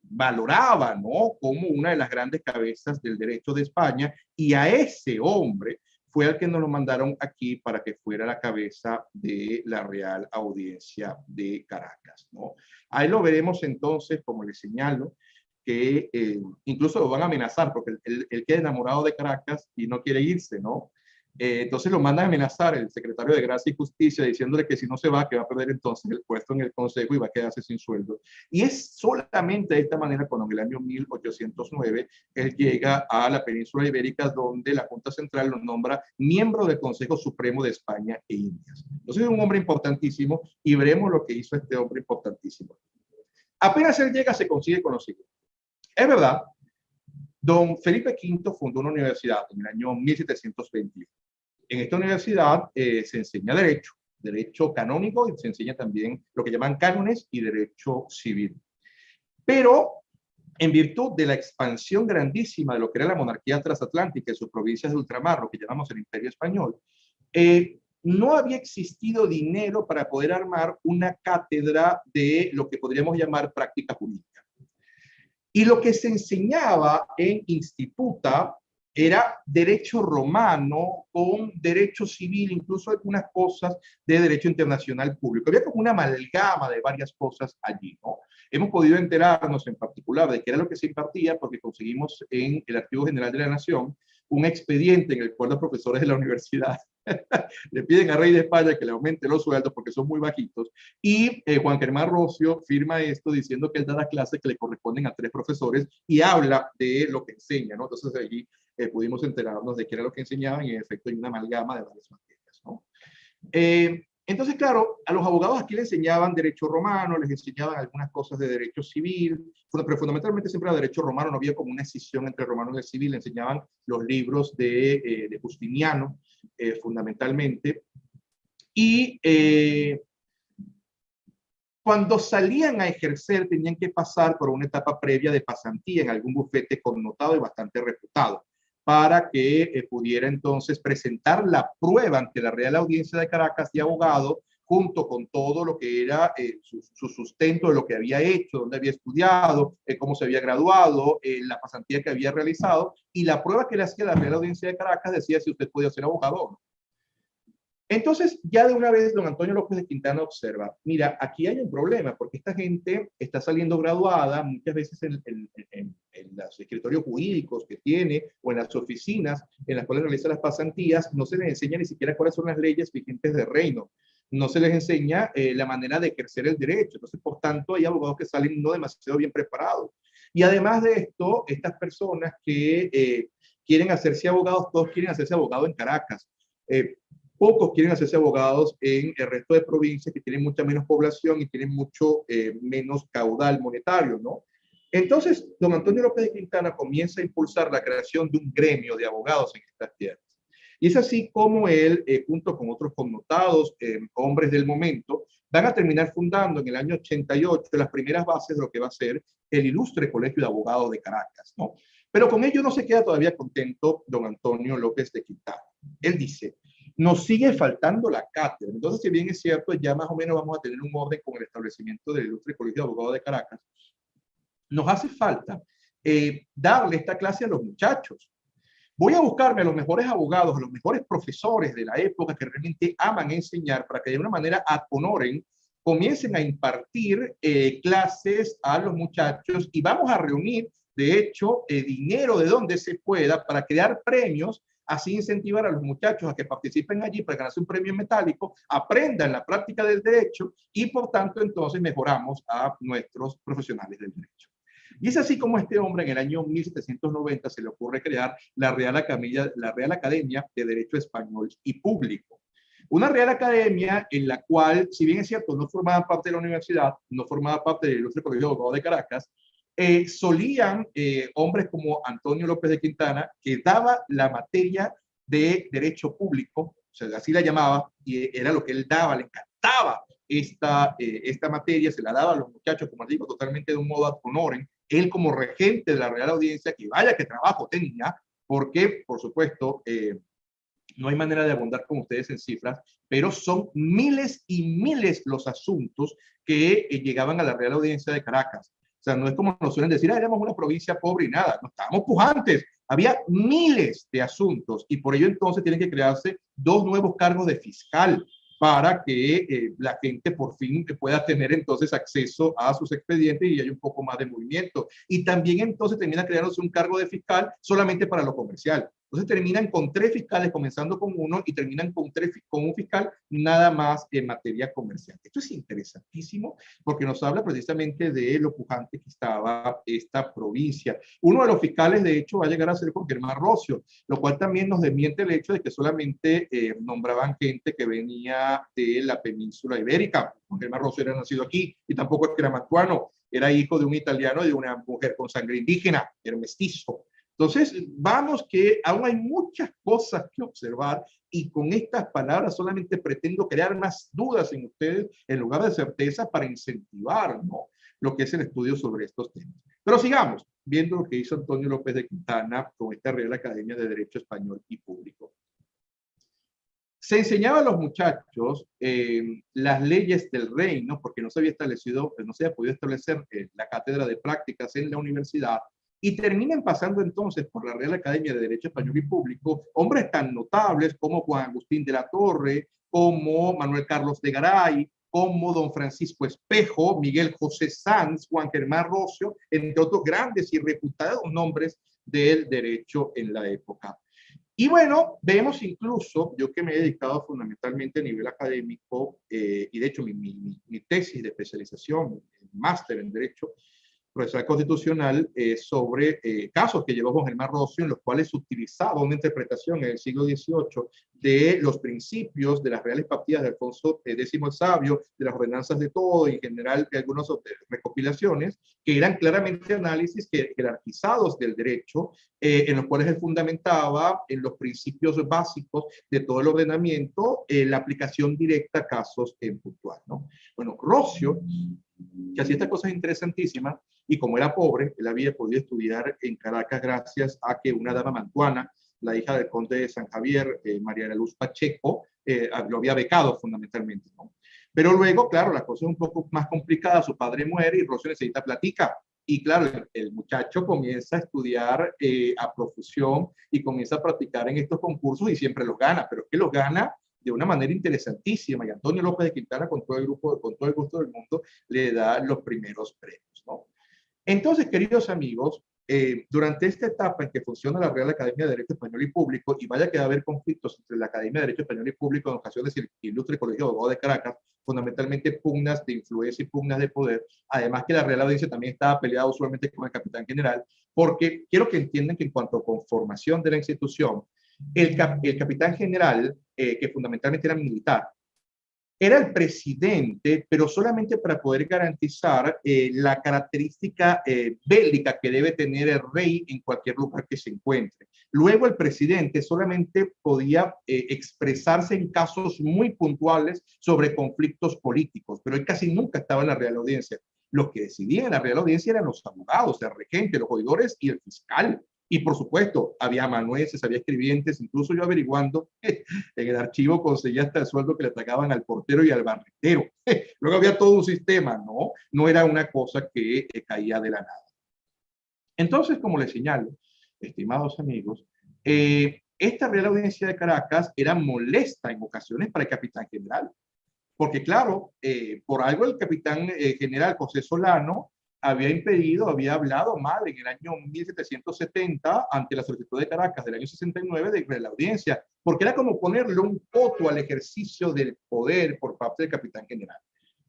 valoraba, ¿no? Como una de las grandes cabezas del derecho de España, y a ese hombre fue al que nos lo mandaron aquí para que fuera la cabeza de la Real Audiencia de Caracas, ¿no? Ahí lo veremos entonces, como les señalo, que incluso lo van a amenazar porque él queda enamorado de Caracas y no quiere irse, ¿no? Entonces lo mandan a amenazar el secretario de Gracia y Justicia diciéndole que si no se va, que va a perder entonces el puesto en el consejo y va a quedarse sin sueldo. Y es solamente de esta manera cuando en el año 1809 él llega a la península ibérica, donde la Junta Central lo nombra miembro del Consejo Supremo de España e Indias. Entonces es un hombre importantísimo y veremos lo que hizo este hombre importantísimo. Apenas él llega, se consigue con los siguiente. Es verdad, don Felipe V fundó una universidad en el año 1721. En esta universidad se enseña derecho canónico, y se enseña también lo que llaman cánones y derecho civil. Pero en virtud de la expansión grandísima de lo que era la monarquía transatlántica y sus provincias de ultramar, lo que llamamos el Imperio Español, no había existido dinero para poder armar una cátedra de lo que podríamos llamar práctica jurídica. Y lo que se enseñaba en Instituta era derecho romano con derecho civil, incluso algunas cosas de derecho internacional público. Había como una amalgama de varias cosas allí, ¿no? Hemos podido enterarnos en particular de qué era lo que se impartía porque conseguimos en el Archivo General de la Nación un expediente en el cual los profesores de la universidad le piden a Rey de España que le aumente los sueldos porque son muy bajitos, y Juan Germán Rocio firma esto diciendo que él da las clases que le corresponden a 3 profesores y habla de lo que enseña, ¿no? Entonces allí pudimos enterarnos de qué era lo que enseñaban y en efecto hay una amalgama de varias materias, ¿no? Entonces, claro, a los abogados aquí les enseñaban derecho romano, les enseñaban algunas cosas de derecho civil, pero fundamentalmente siempre era derecho romano, no había como una escisión entre romano y el civil, les enseñaban los libros de Justiniano, fundamentalmente, y cuando salían a ejercer tenían que pasar por una etapa previa de pasantía en algún bufete connotado y bastante reputado, para que pudiera entonces presentar la prueba ante la Real Audiencia de Caracas de abogado, junto con todo lo que era su sustento de lo que había hecho, dónde había estudiado, cómo se había graduado, la pasantía que había realizado, y la prueba que le hacía la Real Audiencia de Caracas decía si usted podía ser abogado o no. Entonces, ya de una vez, don Antonio López de Quintana observa, mira, aquí hay un problema, porque esta gente está saliendo graduada muchas veces en los escritorios jurídicos que tiene, o en las oficinas en las cuales realiza las pasantías, no se les enseña ni siquiera cuáles son las leyes vigentes del reino, no se les enseña la manera de ejercer el derecho. Entonces, por tanto, hay abogados que salen no demasiado bien preparados. Y además de esto, estas personas que quieren hacerse abogados, todos quieren hacerse abogados en Caracas. Pocos quieren hacerse abogados en el resto de provincias que tienen mucha menos población y tienen mucho menos caudal monetario, ¿no? Entonces, don Antonio López de Quintana comienza a impulsar la creación de un gremio de abogados en estas tierras. Y es así como él, junto con otros connotados hombres del momento, van a terminar fundando en el año 88 las primeras bases de lo que va a ser el ilustre Colegio de Abogados de Caracas, ¿no? Pero con ello no se queda todavía contento don Antonio López de Quintana. Él dice, nos sigue faltando la cátedra. Entonces, si bien es cierto, ya más o menos vamos a tener un orden con el establecimiento del ilustre Colegio de Abogados de Caracas, nos hace falta darle esta clase a los muchachos. Voy a buscarme a los mejores abogados, a los mejores profesores de la época que realmente aman enseñar para que de una manera ad honorem comiencen a impartir clases a los muchachos, y vamos a reunir, de hecho, dinero de donde se pueda para crear premios, así incentivar a los muchachos a que participen allí para ganarse un premio metálico, aprendan la práctica del derecho y por tanto entonces mejoramos a nuestros profesionales del derecho. Y es así como a este hombre en el año 1790 se le ocurre crear la Real Academia de Derecho Español y Público. Una Real Academia en la cual, si bien es cierto, no formaba parte de la universidad, no formaba parte del Ilustre Colegio de Abogados de Caracas, solían hombres como Antonio López de Quintana, que daba la materia de Derecho Público, o sea, así la llamaba, y era lo que él daba, le encantaba esta materia, se la daba a los muchachos, como digo, totalmente de un modo ad honorem. Él como regente de la Real Audiencia, que vaya que trabajo tenía, porque, por supuesto, no hay manera de abundar con ustedes en cifras, pero son miles y miles los asuntos que llegaban a la Real Audiencia de Caracas. O sea, no es como nos suelen decir, éramos una provincia pobre y nada, no estábamos pujantes. Había miles de asuntos y por ello entonces tienen que crearse dos nuevos cargos de fiscal para que la gente por fin pueda tener entonces acceso a sus expedientes y haya un poco más de movimiento. Y también entonces termina creándose un cargo de fiscal solamente para lo comercial. Entonces terminan con 3 fiscales, comenzando con uno, y terminan con un fiscal nada más en materia comercial. Esto es interesantísimo porque nos habla precisamente de lo pujante que estaba esta provincia. Uno de los fiscales, de hecho, va a llegar a ser Juan Germán Rocio, lo cual también nos desmiente el hecho de que solamente nombraban gente que venía de la península ibérica. Juan Germán Rocio era nacido aquí y tampoco es que era mantuano, era hijo de un italiano y de una mujer con sangre indígena, era mestizo. Entonces, vamos que aún hay muchas cosas que observar y con estas palabras solamente pretendo crear más dudas en ustedes en lugar de certeza para incentivar, ¿no?, lo que es el estudio sobre estos temas. Pero sigamos viendo lo que hizo Antonio López de Quintana con esta Real Academia de Derecho Español y Público. Se enseñaba a los muchachos las leyes del reino, porque no se había establecido, no se había podido establecer la cátedra de prácticas en la universidad, y terminan pasando entonces por la Real Academia de Derecho Español y Público hombres tan notables como Juan Agustín de la Torre, como Manuel Carlos de Garay, como don Francisco Espejo, Miguel José Sanz, Juan Germán Rocio, entre otros grandes y reputados nombres del derecho en la época. Y bueno, vemos incluso, yo que me he dedicado fundamentalmente a nivel académico, y de hecho mi tesis de especialización, máster en Derecho Procesal Constitucional, sobre casos que llevó Juan Germán Rocio, en los cuales utilizaba una interpretación en el siglo XVIII de los principios de las reales partidas de Alfonso X el Sabio, de las ordenanzas de todo, y en general de algunas recopilaciones, que eran claramente análisis jerarquizados del derecho, en los cuales él fundamentaba en los principios básicos de todo el ordenamiento, la aplicación directa a casos en puntual, ¿no? Bueno, Rocio, que hacía estas cosas interesantísimas, y como era pobre, él había podido estudiar en Caracas gracias a que una dama mantuana, la hija del conde de San Javier, María de la Luz Pacheco, lo había becado fundamentalmente, ¿no? Pero luego, claro, la cosa es un poco más complicada, su padre muere y Rocio necesita platica. Y claro, el muchacho comienza a estudiar a profusión y comienza a practicar en estos concursos y siempre los gana, pero es que los gana de una manera interesantísima, y Antonio López de Quintana, con todo el gusto del mundo, le da los primeros premios, ¿no? Entonces, queridos amigos, durante esta etapa en que funciona la Real Academia de Derecho Español y Público, y vaya que va a haber conflictos entre la Academia de Derecho Español y Público en ocasiones y el Ilustre Colegio de Abogados de Caracas, fundamentalmente pugnas de influencia y pugnas de poder, además que la Real Audiencia también estaba peleada usualmente con el capitán general, porque quiero que entiendan que en cuanto a conformación de la institución, el capitán general, que fundamentalmente era militar, era el presidente, pero solamente para poder garantizar la característica bélica que debe tener el rey en cualquier lugar que se encuentre. Luego el presidente solamente podía expresarse en casos muy puntuales sobre conflictos políticos, pero él casi nunca estaba en la Real Audiencia. Los que decidían en la Real Audiencia eran los abogados, el regente, los oidores y el fiscal. Y por supuesto, había amanuenses, había escribientes, incluso yo averiguando, en el archivo conseguía hasta el sueldo que le pagaban al portero y al barrendero. Luego había todo un sistema, ¿no? No era una cosa que caía de la nada. Entonces, como les señalo, estimados amigos, esta Real Audiencia de Caracas era molesta en ocasiones para el capitán general. Porque claro, por algo el capitán general José Solano había impedido, había hablado mal en el año 1770 ante la solicitud de Caracas del año 69 de la audiencia, porque era como ponerle un coto al ejercicio del poder por parte del capitán general.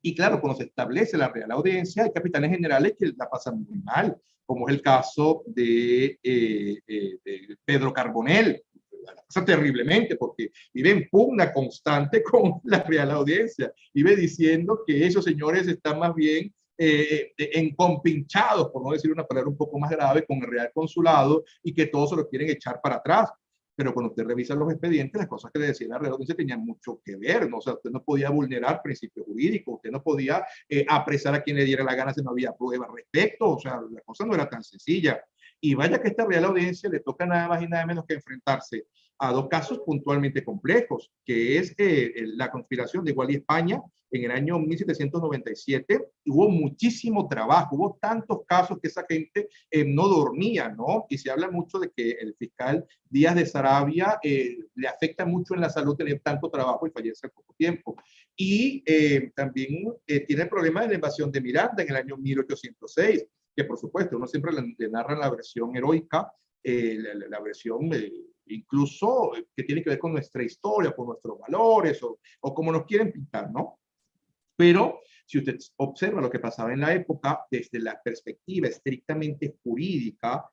Y claro, cuando se establece la Real Audiencia, hay capitanes generales que la pasan muy mal. como es el caso de Pedro Carbonell. Pasa terriblemente porque vive en pugna constante con la Real Audiencia, vive diciendo que esos señores están más bien encompinchados, por no decir una palabra un poco más grave, con el Real Consulado y que todos se lo quieren echar para atrás. Pero cuando usted revisa los expedientes, las cosas que le decía la Real Audiencia tenían mucho que ver, ¿no? O sea, usted no podía vulnerar principios jurídicos, usted no podía apresar a quien le diera la gana si no había pruebas al respecto, o sea, la cosa no era tan sencilla. Y vaya que a esta Real Audiencia le toca nada más y nada menos que enfrentarse a dos casos puntualmente complejos, que es la conspiración de Gualí España en el año 1797. Hubo muchísimo trabajo, hubo tantos casos que esa gente no dormía, ¿no? Y se habla mucho de que el fiscal Díaz de Saravia le afecta mucho en la salud tener tanto trabajo y fallece al poco tiempo. Y también tiene el problema de la invasión de Miranda en el año 1806, que por supuesto uno siempre le narra la versión heroica, la versión incluso que tiene que ver con nuestra historia, con nuestros valores o como nos quieren pintar, ¿no? Pero si usted observa lo que pasaba en la época, desde la perspectiva estrictamente jurídica,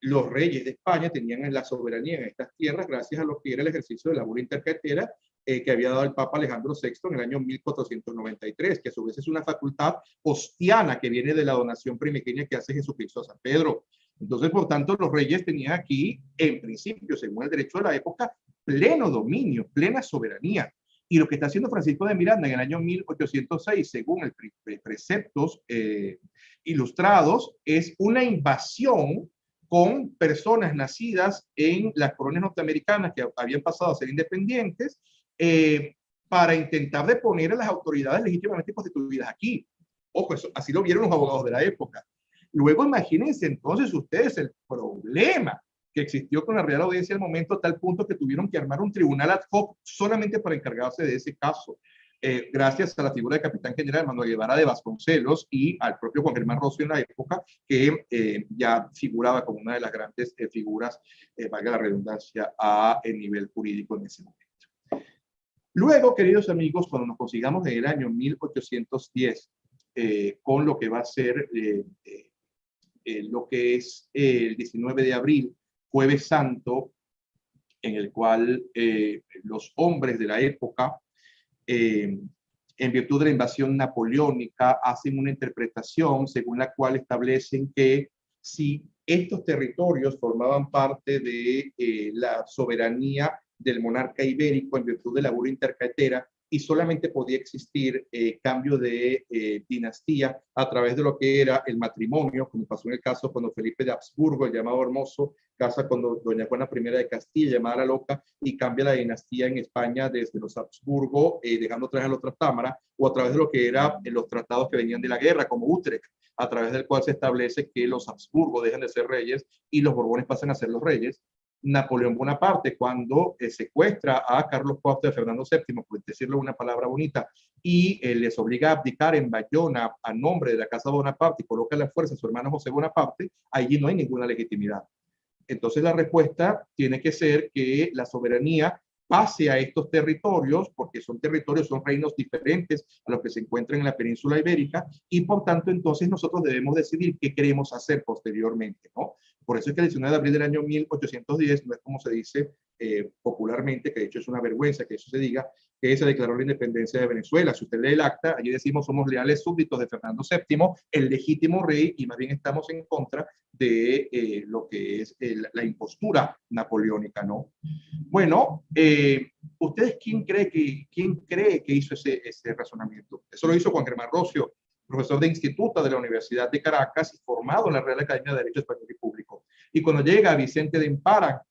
los reyes de España tenían la soberanía en estas tierras gracias a lo que era el ejercicio de la bula intercartera que había dado el Papa Alejandro VI en el año 1493, que a su vez es una facultad hostiana que viene de la donación primigenia que hace Jesucristo a San Pedro. Entonces, por tanto, los reyes tenían aquí, en principio, según el derecho de la época, pleno dominio, plena soberanía. Y lo que está haciendo Francisco de Miranda en el año 1806, según el preceptos ilustrados, es una invasión con personas nacidas en las colonias norteamericanas que habían pasado a ser independientes para intentar deponer a las autoridades legítimamente constituidas aquí. Ojo, eso, así lo vieron los abogados de la época. Luego imagínense entonces ustedes el problema que existió con la Real Audiencia al momento, a tal punto que tuvieron que armar un tribunal ad hoc solamente para encargarse de ese caso. Gracias a la figura del capitán general Manuel Guevara de Vasconcelos y al propio Juan Germán Rocio en la época, que ya figuraba como una de las grandes figuras, valga la redundancia, a nivel jurídico en ese momento. Luego, queridos amigos, cuando nos consigamos en el año 1810, con lo que va a ser lo que es el 19 de abril, Jueves Santo, en el cual los hombres de la época, en virtud de la invasión napoleónica, hacen una interpretación según la cual establecen que si estos territorios formaban parte de la soberanía del monarca ibérico en virtud de la bula intercartera, y solamente podía existir cambio de dinastía a través de lo que era el matrimonio, como pasó en el caso cuando Felipe de Habsburgo, el llamado Hermoso, casa con doña Juana I de Castilla, llamada la Loca, y cambia la dinastía en España desde los Habsburgo, dejando atrás a los Trastámara, o a través de lo que eran los tratados que venían de la guerra, como Utrecht, a través del cual se establece que los Habsburgo dejan de ser reyes y los Borbones pasan a ser los reyes. Napoleón Bonaparte, cuando secuestra a Carlos IV de Fernando VII, por decirlo una palabra bonita, y les obliga a abdicar en Bayona a nombre de la Casa Bonaparte y coloca la fuerza a su hermano José Bonaparte, allí no hay ninguna legitimidad. Entonces la respuesta tiene que ser que la soberanía pase a estos territorios, porque son territorios, son reinos diferentes a los que se encuentran en la península ibérica, y por tanto entonces nosotros debemos decidir qué queremos hacer posteriormente, ¿no? Por eso es que el 19 de abril del año 1810 no es como se dice popularmente, que de hecho es una vergüenza que eso se diga, que se declaró la independencia de Venezuela. Si usted lee el acta, allí decimos somos leales súbditos de Fernando VII, el legítimo rey, y más bien estamos en contra de lo que es la impostura napoleónica, ¿no? Bueno, ¿ustedes quién cree que hizo ese razonamiento? Eso lo hizo Juan Germán Rocio, profesor de instituto de la Universidad de Caracas y formado en la Real Academia de Derecho Español y Público. Y cuando llega Vicente de Empara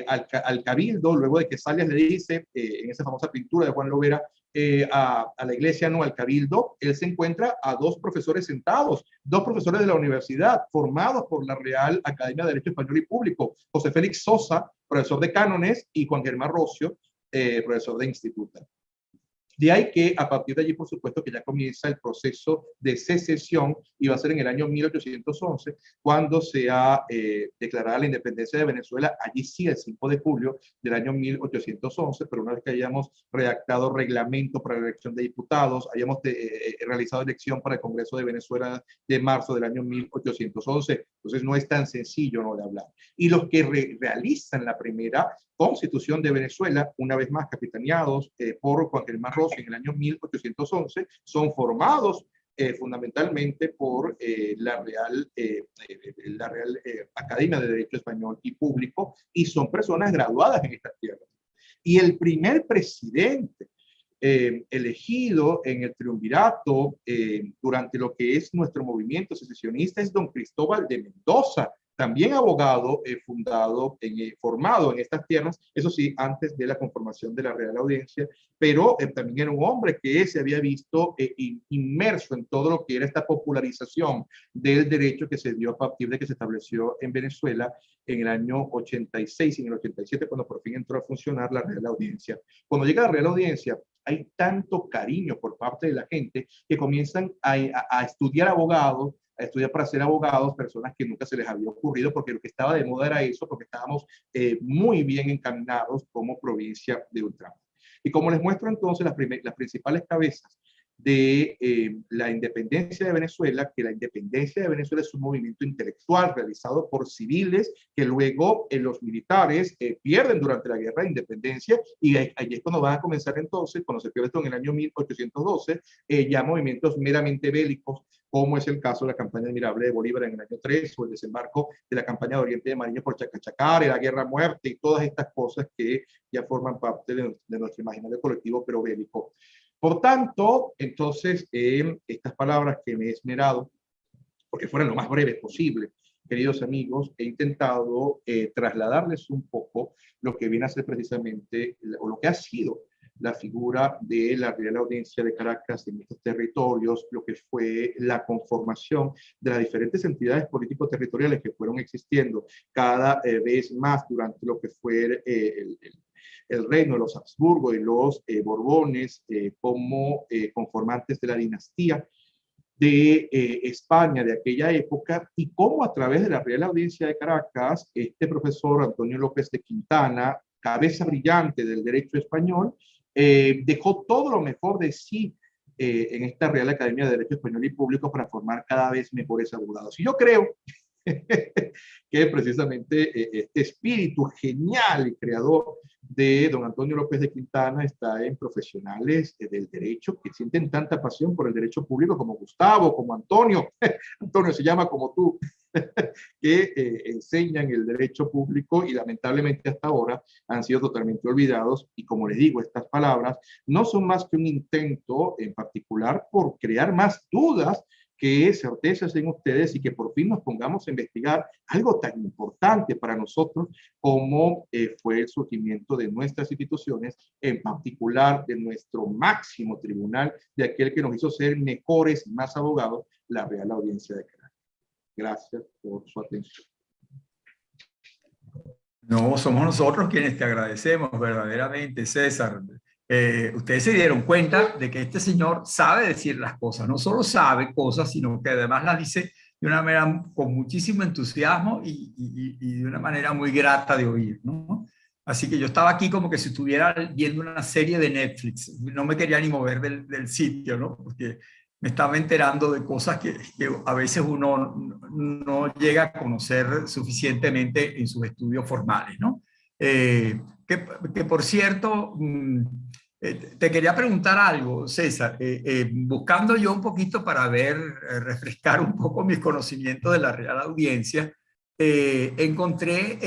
al Cabildo, luego de que Salias le dice, en esa famosa pintura de Juan Lovera, a la iglesia, no al Cabildo, él se encuentra a dos profesores sentados, dos profesores de la universidad, formados por la Real Academia de Derecho Español y Público, José Félix Sosa, profesor de cánones, y Juan Germán Rocio, profesor de instituto. De ahí que a partir de allí, por supuesto, que ya comienza el proceso de secesión y va a ser en el año 1811 cuando se ha declarada la independencia de Venezuela, allí sí el 5 de julio del año 1811, pero una vez que hayamos redactado reglamento para la elección de diputados, hayamos realizado elección para el Congreso de Venezuela de marzo del año 1811, entonces no es tan sencillo no de hablar. Y los que realizan la primera Constitución de Venezuela, una vez más capitaneados por Juan Germán Rosso en el año 1811, son formados fundamentalmente por la Real Academia de Derecho Español y Público, y son personas graduadas en estas tierras. Y el primer presidente elegido en el triunvirato durante lo que es nuestro movimiento secesionista es don Cristóbal de Mendoza, también abogado formado en estas tierras, eso sí, antes de la conformación de la Real Audiencia, pero también era un hombre que se había visto inmerso en todo lo que era esta popularización del derecho que se dio a partir de que se estableció en Venezuela en el año 86 y en el 87, cuando por fin entró a funcionar la Real Audiencia. Cuando llega la Real Audiencia, hay tanto cariño por parte de la gente que comienzan a estudiar abogados, a estudiar para ser abogados, personas que nunca se les había ocurrido, porque lo que estaba de moda era eso, porque estábamos muy bien encaminados como provincia de ultramar. Y como les muestro entonces las principales cabezas de la independencia de Venezuela, que la independencia de Venezuela es un movimiento intelectual realizado por civiles que luego los militares pierden durante la guerra de independencia, y ahí es cuando van a comenzar entonces, cuando se pierde esto en el año 1812, ya movimientos meramente bélicos, como es el caso de la campaña admirable de Bolívar en el año 3, o el desembarco de la campaña de Oriente de Mariño por Chacachacare, la guerra a muerte y todas estas cosas que ya forman parte de nuestro imaginario colectivo, pero bélico. Por tanto, entonces, estas palabras que me he esmerado, porque fueran lo más breves posible, queridos amigos, he intentado trasladarles un poco lo que viene a ser precisamente, o lo que ha sido la figura de la Real Audiencia de Caracas en estos territorios, lo que fue la conformación de las diferentes entidades político-territoriales que fueron existiendo cada vez más durante lo que fue el reino de los Habsburgo y los Borbones como conformantes de la dinastía de España de aquella época, y cómo a través de la Real Audiencia de Caracas, este profesor Antonio López de Quintana, cabeza brillante del derecho español, dejó todo lo mejor de sí en esta Real Academia de Derecho Español y Público para formar cada vez mejores abogados. Y yo creo que precisamente este espíritu genial y creador de don Antonio López de Quintana está en profesionales del derecho que sienten tanta pasión por el derecho público como Gustavo, como Antonio, Antonio se llama como tú, que enseñan el derecho público y lamentablemente hasta ahora han sido totalmente olvidados. Y como les digo, estas palabras no son más que un intento en particular por crear más dudas que certezas en ustedes, y que por fin nos pongamos a investigar algo tan importante para nosotros como fue el surgimiento de nuestras instituciones, en particular de nuestro máximo tribunal, de aquel que nos hizo ser mejores y más abogados, la Real Audiencia de Caracas. Gracias por su atención. No, somos nosotros quienes te agradecemos verdaderamente, César. Ustedes se dieron cuenta de que este señor sabe decir las cosas, no solo sabe cosas, sino que además las dice de una manera con muchísimo entusiasmo y de una manera muy grata de oír, ¿no? Así que yo estaba aquí como que si estuviera viendo una serie de Netflix, no me quería ni mover del sitio, ¿no? Porque me estaba enterando de cosas que a veces uno no llega a conocer suficientemente en sus estudios formales, ¿no? Que por cierto, te quería preguntar algo, César, buscando yo un poquito para ver, refrescar un poco mis conocimientos de la Real Audiencia, encontré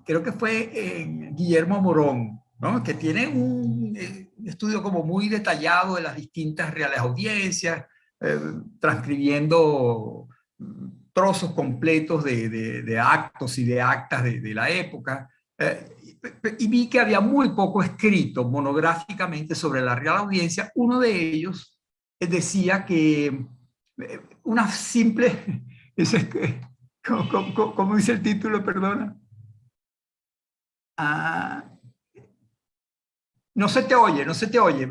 creo que fue en Guillermo Morón, ¿no? Que tiene un estudio como muy detallado de las distintas reales audiencias, transcribiendo trozos completos de actos y de actas de la época. Y vi que había muy poco escrito monográficamente sobre la Real Audiencia. Uno de ellos decía que una simple... ¿Cómo dice el título, perdona? Ah, No se te oye, no se te oye.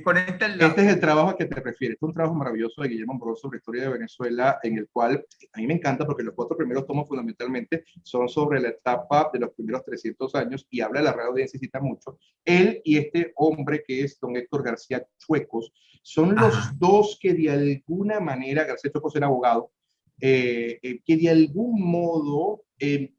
Conecta el... Este es el trabajo a que te refieres. Este es un trabajo maravilloso de Guillermo Ambrosio sobre la historia de Venezuela, en el cual a mí me encanta porque los cuatro primeros tomos fundamentalmente son sobre la etapa de los primeros 300 años y habla de la Real Audiencia y cita mucho. Él y este hombre que es don Héctor García Chuecos son Ajá. los dos que de alguna manera, García Chuecos era abogado, que de algún modo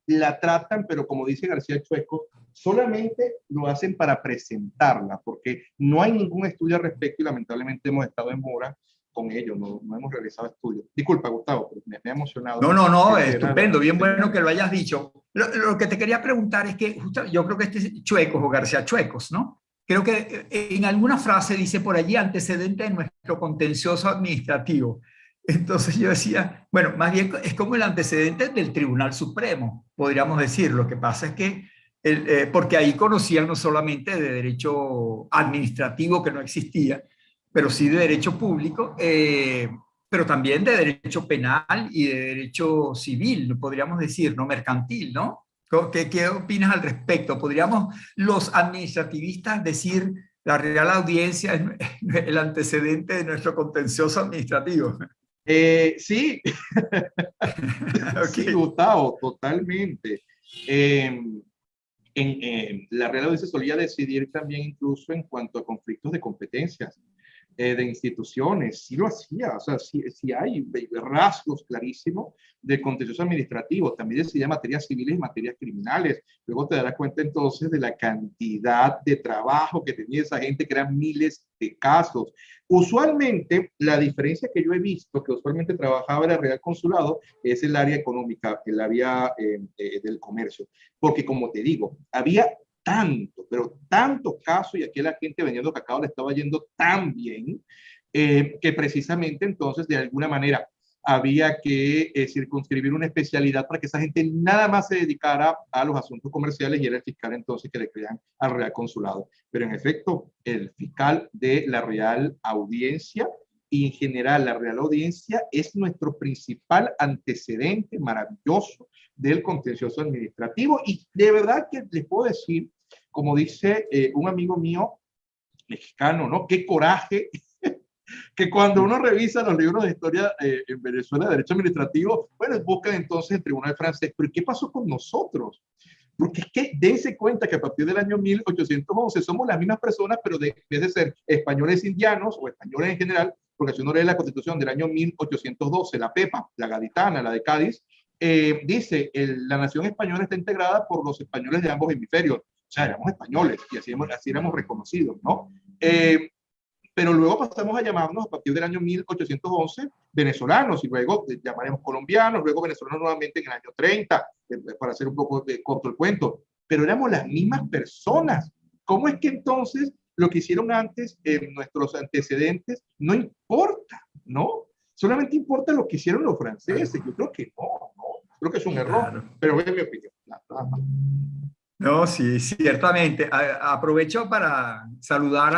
la tratan, pero como dice García Chuecos, solamente lo hacen para presentarla, porque no hay ningún estudio al respecto y lamentablemente hemos estado en mora con ello, no hemos realizado estudios. Disculpa, Gustavo, me ha emocionado. No, no, no, Esa era estupendo, la bien bueno señal. que lo hayas dicho. Lo que te quería preguntar es que justo, yo creo que este es Chuecos o García Chuecos, ¿no? Creo que en alguna frase dice por allí antecedente de nuestro contencioso administrativo. Entonces yo decía, bueno, más bien es como el antecedente del Tribunal Supremo, podríamos decir. Lo que pasa es que, porque ahí conocían no solamente de derecho administrativo que no existía, pero sí de derecho público. Pero también de derecho penal y de derecho civil, podríamos decir, no mercantil, ¿no? ¿Qué opinas al respecto? ¿Podríamos los administrativistas decir la Real Audiencia es el antecedente de nuestro contencioso administrativo? Sí, Ok, sí, Gustavo, totalmente. Eh, la Real Audiencia solía decidir también incluso en cuanto a conflictos de competencias de instituciones, sí lo hacía, o sea, sí hay rasgos clarísimos de contencioso administrativo, también decidía materias civiles y materias criminales, luego te darás cuenta entonces de la cantidad de trabajo que tenía esa gente, que eran miles de casos. Usualmente, la diferencia que yo he visto, que usualmente trabajaba en la Real Consulado, es el área económica, el área del comercio, porque como te digo, había tanto, pero tantos casos y aquí la gente vendiendo cacao le estaba yendo tan bien que precisamente entonces de alguna manera había que circunscribir una especialidad para que esa gente nada más se dedicara a los asuntos comerciales y era el fiscal entonces que le crean al Real Consulado. Pero en efecto, el fiscal de la Real Audiencia y en general la Real Audiencia es nuestro principal antecedente maravilloso del contencioso administrativo y de verdad que les puedo decir, como dice un amigo mío mexicano, ¿no? Qué coraje que cuando uno revisa los libros de historia en Venezuela de derecho administrativo, bueno, buscan entonces el tribunal francés, pero ¿qué pasó con nosotros? Porque es que dense cuenta que a partir del año 1811 somos las mismas personas, pero en vez de ser españoles indianos o españoles en general, porque si uno lee la constitución del año 1812, la PEPA, la gaditana, la de Cádiz, dice, la nación española está integrada por los españoles de ambos hemisferios. O sea, éramos españoles y así éramos reconocidos, ¿no? Pero luego pasamos a llamarnos a partir del año 1811 venezolanos y luego llamaremos colombianos, luego venezolanos nuevamente en el año 30, para hacer un poco de corto el cuento. Pero éramos las mismas personas. ¿Cómo es que entonces lo que hicieron antes nuestros antecedentes no importa, ¿no? Solamente importa lo que hicieron los franceses. Yo creo que no, creo que es un error, claro. pero es mi opinión. No, sí, ciertamente. Aprovecho para saludar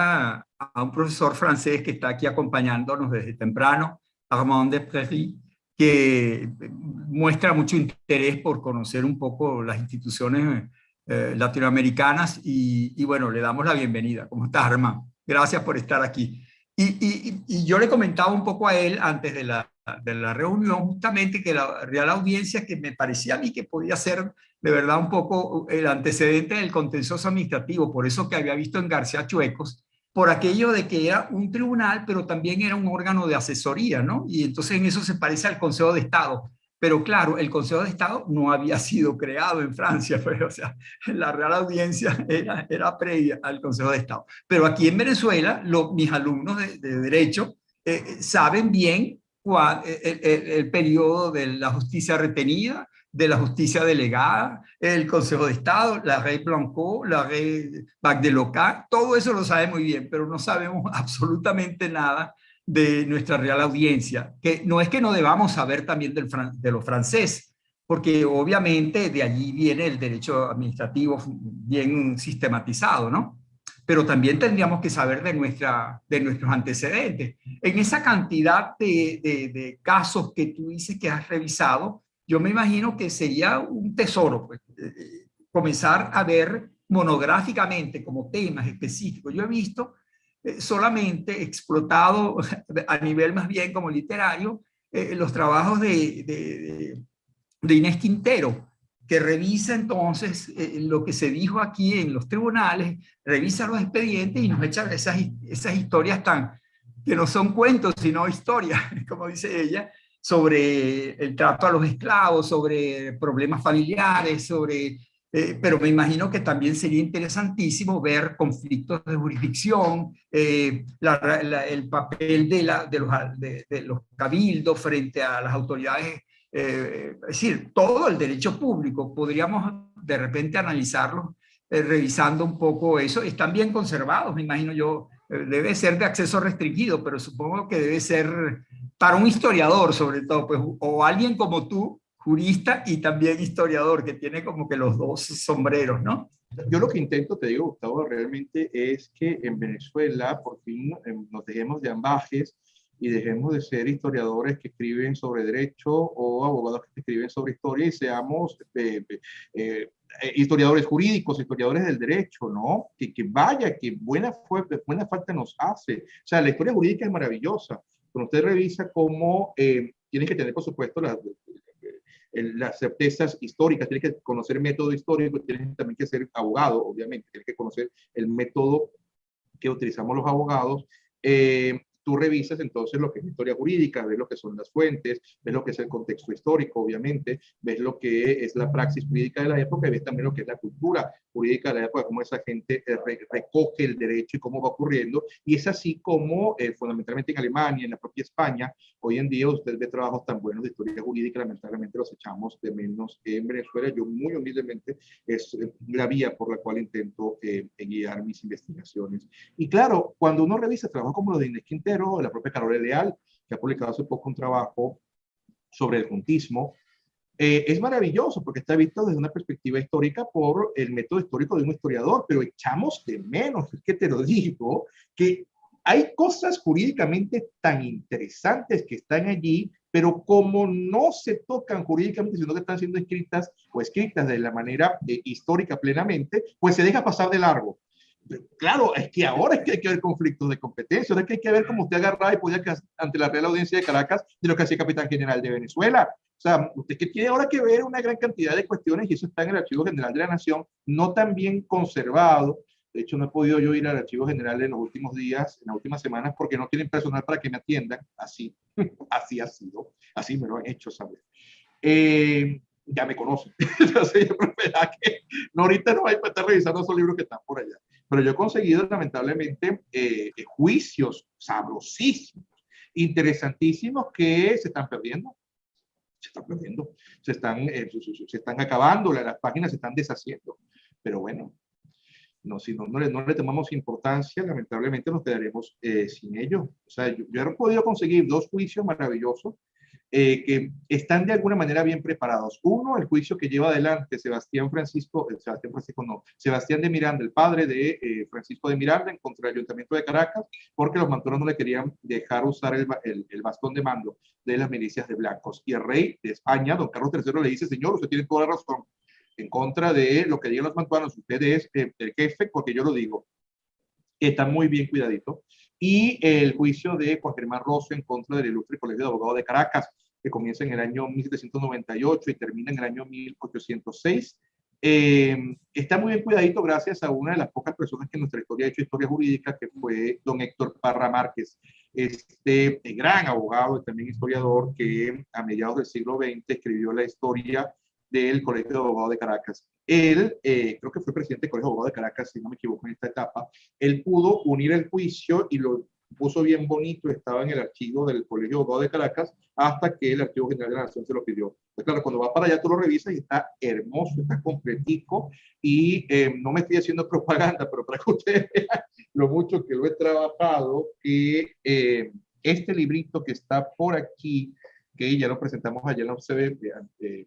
a un profesor francés que está aquí acompañándonos desde temprano, Armand de Prairie, que muestra mucho interés por conocer un poco las instituciones latinoamericanas y bueno, le damos la bienvenida. ¿Cómo estás, Armand? Gracias por estar aquí. Y yo le comentaba un poco a él antes de la reunión justamente que la Real Audiencia, que me parecía a mí que podía ser de verdad un poco el antecedente del contencioso administrativo, por eso que había visto en García Chuecos, por aquello de que era un tribunal, pero también era un órgano de asesoría, ¿no? Y entonces en eso se parece al Consejo de Estado. Pero claro, el Consejo de Estado no había sido creado en Francia, pues, o sea, la Real Audiencia era previa al Consejo de Estado. Pero aquí en Venezuela, mis alumnos de Derecho saben bien el periodo de la justicia retenida, de la justicia delegada, el Consejo de Estado, la Rey Blanco, la Rey Bac de Loca, todo eso lo sabe muy bien, pero no sabemos absolutamente nada de nuestra Real Audiencia, que no es que no debamos saber también de lo francés, porque obviamente de allí viene el derecho administrativo bien sistematizado, ¿no? Pero también tendríamos que saber de nuestros antecedentes. En esa cantidad de casos que tú dices que has revisado, yo me imagino que sería un tesoro, pues, comenzar a ver monográficamente como temas específicos. Yo he visto solamente explotado a nivel más bien como literario los trabajos de Inés Quintero, que revisa entonces lo que se dijo aquí en los tribunales, revisa los expedientes y nos echa esas historias que no son cuentos, sino historias, como dice ella, sobre el trato a los esclavos, sobre problemas familiares, pero me imagino que también sería interesantísimo ver conflictos de jurisdicción, el papel de los cabildos frente a las autoridades, es decir, todo el derecho público. Podríamos de repente analizarlo revisando un poco eso. Están bien conservados, me imagino yo. Debe ser de acceso restringido, pero supongo que debe ser para un historiador sobre todo, pues, o alguien como tú, jurista y también historiador, que tiene como que los dos sombreros, ¿no? Yo lo que intento, te digo, Gustavo, realmente es que en Venezuela por fin nos dejemos de ambajes y dejemos de ser historiadores que escriben sobre derecho o abogados que escriben sobre historia y seamos historiadores jurídicos, historiadores del derecho, ¿no? Que vaya, que buena falta nos hace. O sea, la historia jurídica es maravillosa. Cuando usted revisa cómo tienes que tener, por supuesto, las certezas históricas, tienes que conocer el método histórico, tienes también que ser abogado, obviamente, tienes que conocer el método que utilizamos los abogados. Tú revisas entonces lo que es historia jurídica, ves lo que son las fuentes, ves lo que es el contexto histórico, obviamente, ves lo que es la praxis jurídica de la época y ves también lo que es la cultura jurídica de la época, cómo esa gente recoge el derecho y cómo va ocurriendo. Y es así como, fundamentalmente en Alemania, en la propia España, hoy en día usted ve trabajos tan buenos de historia jurídica, lamentablemente los echamos de menos en Venezuela. Yo muy humildemente es la vía por la cual intento guiar mis investigaciones. Y claro, cuando uno revisa trabajos como los de Inés Quintero, la propia Carola Leal, que ha publicado hace poco un trabajo sobre el juntismo, es maravilloso porque está visto desde una perspectiva histórica por el método histórico de un historiador, pero echamos de menos, es que te lo digo, que hay cosas jurídicamente tan interesantes que están allí, pero como no se tocan jurídicamente, sino que están siendo escritas o escritas de la manera histórica plenamente, pues se deja pasar de largo. Claro, es que ahora es que hay que ver conflictos de competencia, ahora es que hay que ver cómo usted agarraba y podía ante la Real Audiencia de Caracas de lo que hacía el capitán general de Venezuela. O sea, usted que tiene ahora que ver una gran cantidad de cuestiones y eso está en el Archivo General de la Nación, no tan bien conservado. De hecho, no he podido yo ir al Archivo General en los últimos días, en las últimas semanas, porque no tienen personal para que me atiendan. Así, así ha sido, así me lo han hecho saber. Ya me conocen. Entonces, yo prefiero que no, ahorita no hay para estar revisando esos libros que están por allá. Pero yo he conseguido, lamentablemente, juicios sabrosísimos, interesantísimos que se están perdiendo. Se están perdiendo. Se están acabando, las páginas se están deshaciendo. Pero bueno, no, si no le tomamos importancia, lamentablemente nos quedaremos sin ello. O sea, yo he podido conseguir 2 juicios maravillosos que están de alguna manera bien preparados. Uno, el juicio que lleva adelante Sebastián de Miranda, el padre de Francisco de Miranda, en contra del Ayuntamiento de Caracas, porque los mantuanos no le querían dejar usar el bastón de mando de las milicias de blancos. Y el rey de España, don Carlos III, le dice: señor, usted tiene toda la razón, en contra de lo que digan los mantuanos, usted es el jefe, porque yo lo digo. Está muy bien cuidadito. Y el juicio de Juan Germán Rosso en contra del Ilustre Colegio de Abogados de Caracas, que comienza en el año 1798 y termina en el año 1806. Está muy bien cuidadito gracias a una de las pocas personas que en nuestra historia ha hecho historia jurídica, que fue don Héctor Parra Márquez, este gran abogado y también historiador que a mediados del siglo XX escribió la historia del Colegio de Abogados de Caracas. Él, creo que fue presidente del Colegio de Abogados de Caracas, si no me equivoco en esta etapa. Él pudo unir el juicio y lo puso bien bonito, estaba en el archivo del Colegio de Abogados de Caracas, hasta que el Archivo General de la Nación se lo pidió. Pues claro, cuando va para allá tú lo revisas y está hermoso, está completico, y no me estoy haciendo propaganda, pero para que ustedes vean lo mucho que lo he trabajado, que este librito que está por aquí, que ya lo presentamos allá en la OCB,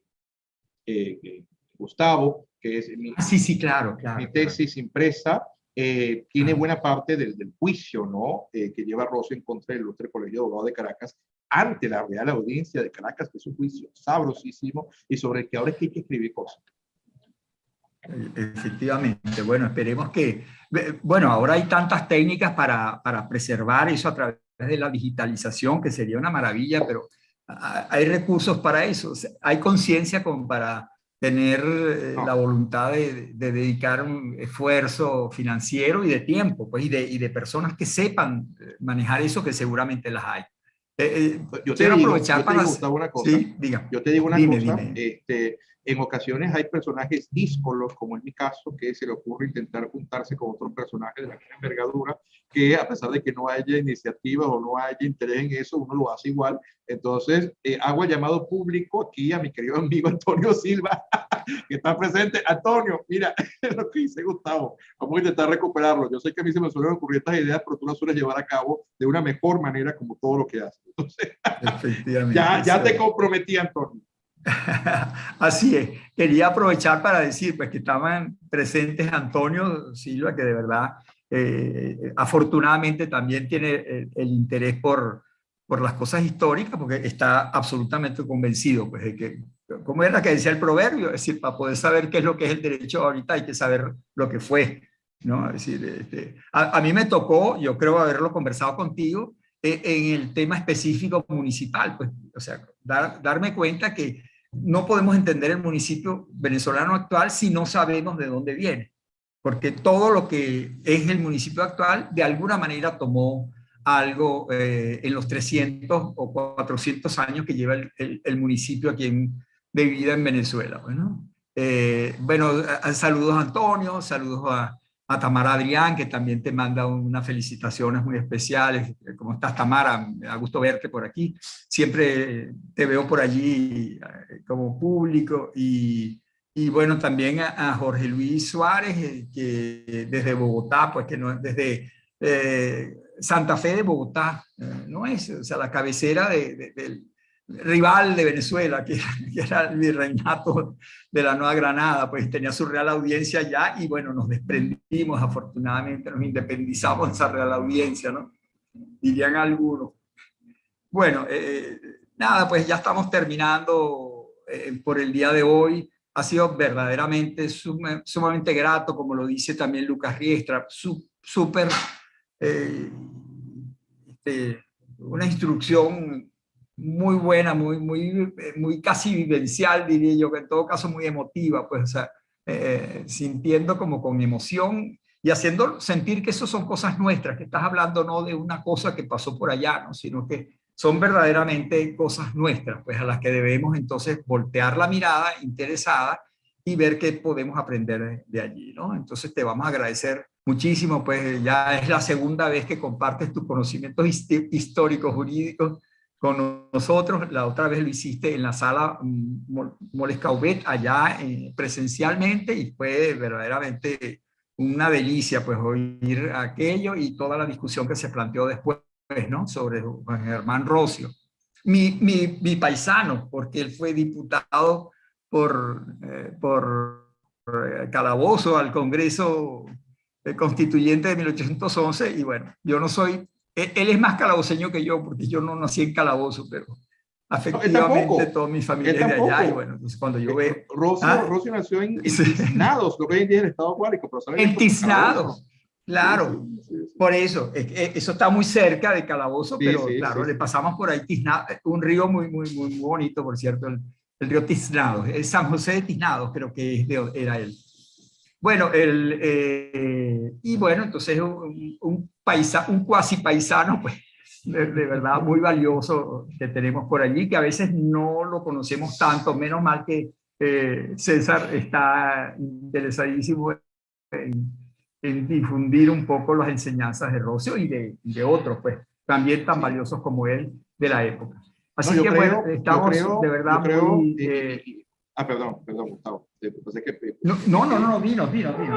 Gustavo, que es sí, claro, claro, mi tesis impresa, tiene buena parte del juicio, ¿no? Que lleva Rosso en contra del Ilustre Colegio de Abogados de Caracas ante la Real Audiencia de Caracas, que es un juicio sabrosísimo y sobre el que ahora es que hay que escribir cosas. Efectivamente. Bueno, esperemos que, bueno, ahora hay tantas técnicas para preservar eso a través de la digitalización, que sería una maravilla, pero hay recursos para eso. O sea, hay conciencia como para tener la No, voluntad de dedicar un esfuerzo financiero y de tiempo, pues, y de personas que sepan manejar eso, que seguramente las hay. Quiero aprovechar yo te para... digo, Gustavo, una cosa. Sí, diga, Yo te digo una dime, cosa, dime. en ocasiones hay personajes díscolos, como es mi caso, que se le ocurre intentar juntarse con otros personajes de la misma envergadura, que a pesar de que no haya iniciativas o no haya interés en eso, uno lo hace igual. Entonces, hago el llamado público aquí a mi querido amigo Antonio Silva, que está presente. Antonio, mira lo que dice Gustavo, vamos a intentar recuperarlo. Yo sé que a mí se me suelen ocurrir estas ideas, pero tú las sueles llevar a cabo de una mejor manera, como todo lo que haces. Entonces, Efectivamente. ya te comprometí, Antonio. Así es. Quería aprovechar para decir pues, que estaban presentes Antonio Silva, que de verdad, afortunadamente también tiene el interés por las cosas históricas, porque está absolutamente convencido, pues, de que, como era que decía el proverbio, es decir, para poder saber qué es lo que es el derecho ahorita hay que saber lo que fue, ¿no? Es decir, a mí me tocó, yo creo haberlo conversado contigo, en el tema específico municipal, pues, o sea, darme cuenta que no podemos entender el municipio venezolano actual si no sabemos de dónde viene, porque todo lo que es el municipio actual de alguna manera tomó algo en los 300 o 400 años que lleva el municipio aquí de vida en Venezuela. Bueno, saludos a Antonio, saludos a Tamara Adrián, que también te manda unas felicitaciones muy especiales. ¿Cómo estás, Tamara? Me da gusto verte por aquí. Siempre te veo por allí como público. Y bueno, también a Jorge Luis Suárez, que desde Bogotá, pues que no, desde Santa Fe de Bogotá, no es, o sea, la cabecera del rival de Venezuela, que era el virreinato de la Nueva Granada, pues tenía su real audiencia allá y bueno, nos desprendimos, afortunadamente nos independizamos de esa real audiencia, ¿no? Dirían algunos. Bueno, nada, pues ya estamos terminando por el día de hoy. Ha sido verdaderamente sumamente grato, como lo dice también Lucas Riestra, súper, eh, este, una instrucción muy buena, muy casi vivencial, diría yo, que en todo caso muy emotiva, pues, o sea, sintiendo como con emoción y haciendo sentir que eso son cosas nuestras, que estás hablando no de una cosa que pasó por allá, ¿no? Sino que son verdaderamente cosas nuestras, pues a las que debemos entonces voltear la mirada interesada y ver qué podemos aprender de allí, ¿no? Entonces te vamos a agradecer muchísimo, pues ya es la segunda vez que compartes tus conocimientos históricos, jurídicos con nosotros. La otra vez lo hiciste en la sala Molescaubet, allá presencialmente, y fue verdaderamente una delicia, pues, oír aquello y toda la discusión que se planteó después, ¿no? Sobre Juan Germán Rocio. Mi paisano, porque él fue diputado por Calabozo al Congreso Constituyente de 1811, y bueno, yo no soy, él es más calaboceño que yo, porque yo no nací en Calabozo, pero No, él afectivamente tampoco. toda mi familia Él es de allá, y tampoco. bueno, entonces cuando yo veo... Rocio, ¿Ah? Rocio nació en Sí. Tiznados, lo que hoy en día es el Estado Guárico, pero sabe bien por Calabozo. Entiznados, Sí, claro. sí, sí, sí. Por eso, eso está muy cerca de Calabozo, Sí, pero sí, claro, sí, le sí. pasamos por ahí un río muy bonito, por cierto, el río Tiznados, es San José de Tiznados, creo que era él. Bueno, y bueno, entonces un cuasi paisano, pues, de verdad muy valioso que tenemos por allí, que a veces no lo conocemos tanto, menos mal que César está interesadísimo en difundir un poco las enseñanzas de Rocio y de otros, pues, también tan Sí. valiosos como él de la época. No, Así que, bueno, de yo verdad creo, muy... perdón, Gustavo. Entonces que no, vino.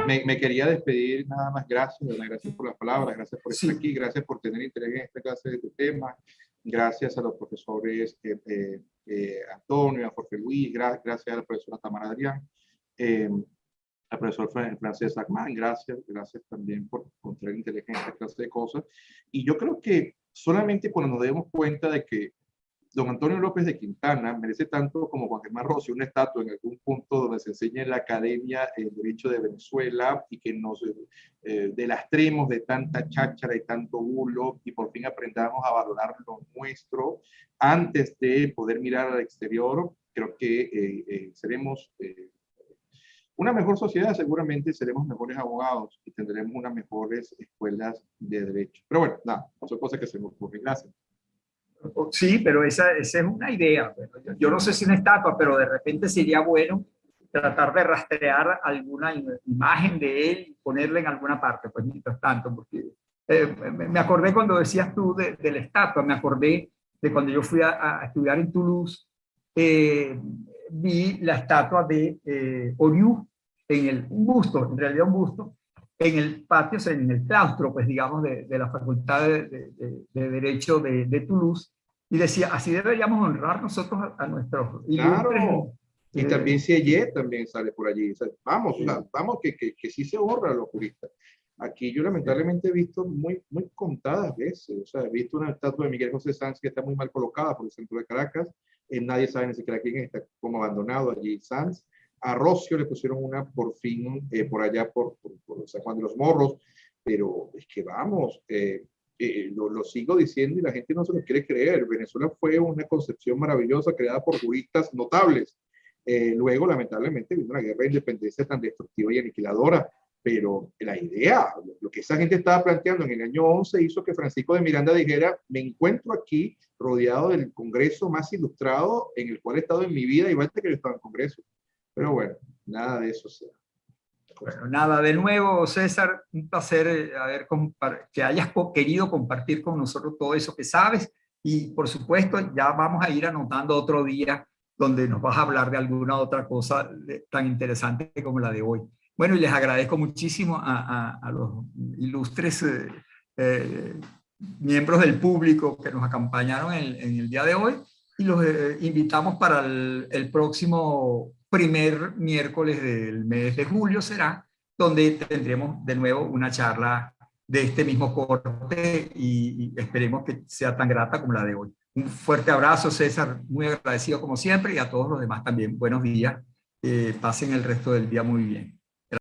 me quería despedir nada más. Gracias, de verdad, gracias por las palabras, gracias por estar Sí, aquí, gracias por tener interés en esta clase de temas, gracias a los profesores Antonio, a Jorge Luis, gracias a la profesora Tamara Adrián, al profesor francés Agman, gracias también por traer interés en esta clase de cosas. Y yo creo que solamente cuando nos demos cuenta de que don Antonio López de Quintana merece tanto como Juan Germán Rossi una estatua en algún punto donde se enseñe en la academia el derecho de Venezuela y que nos delastremos de tanta cháchara y tanto bulo y por fin aprendamos a valorar lo nuestro antes de poder mirar al exterior. Creo que seremos una mejor sociedad, seguramente seremos mejores abogados y tendremos unas mejores escuelas de derecho. Pero bueno, nada, son cosas que se me ocurren. Gracias. Sí, pero esa es una idea. Yo no sé si una estatua, pero de repente sería bueno tratar de rastrear alguna imagen de él y ponerla en alguna parte, pues mientras tanto, porque me acordé cuando decías tú de la estatua, me acordé de cuando yo fui a estudiar en Toulouse, vi la estatua de Oriú, un busto, en realidad un busto, en el patio, o sea, en el claustro, pues digamos, de la Facultad de Derecho de Toulouse, y decía, así deberíamos honrar nosotros a nuestros ilustres. Claro. Y también Sieyé también sale por allí. O sea, vamos, sí. Vamos que sí se honra a los juristas. Aquí yo lamentablemente he visto muy contadas veces. O sea, he visto una estatua de Miguel José Sanz que está muy mal colocada por el centro de Caracas. Nadie sabe ni siquiera quién está como abandonado allí Sanz. A Rocio le pusieron una por fin por allá por San Juan de los Morros. Pero es que vamos, lo sigo diciendo y la gente no se lo quiere creer. Venezuela fue una concepción maravillosa creada por juristas notables. Luego, lamentablemente, vino una guerra de independencia tan destructiva y aniquiladora, pero la idea, lo que esa gente estaba planteando en el año 11 hizo que Francisco de Miranda dijera, me encuentro aquí rodeado del Congreso más ilustrado en el cual he estado en mi vida y basta que yo estaba en Congreso. Pero bueno, nada de eso sea. Bueno, nada, de nuevo, César, un placer que hayas querido compartir con nosotros todo eso que sabes y, por supuesto, ya vamos a ir anotando otro día donde nos vas a hablar de alguna otra cosa tan interesante como la de hoy. Bueno, y les agradezco muchísimo a los ilustres miembros del público que nos acompañaron en el día de hoy y los invitamos para el próximo primer miércoles del mes de julio será, donde tendremos de nuevo una charla de este mismo corte y esperemos que sea tan grata como la de hoy. Un fuerte abrazo, César, muy agradecido como siempre y a todos los demás también. Buenos días, pasen el resto del día muy bien.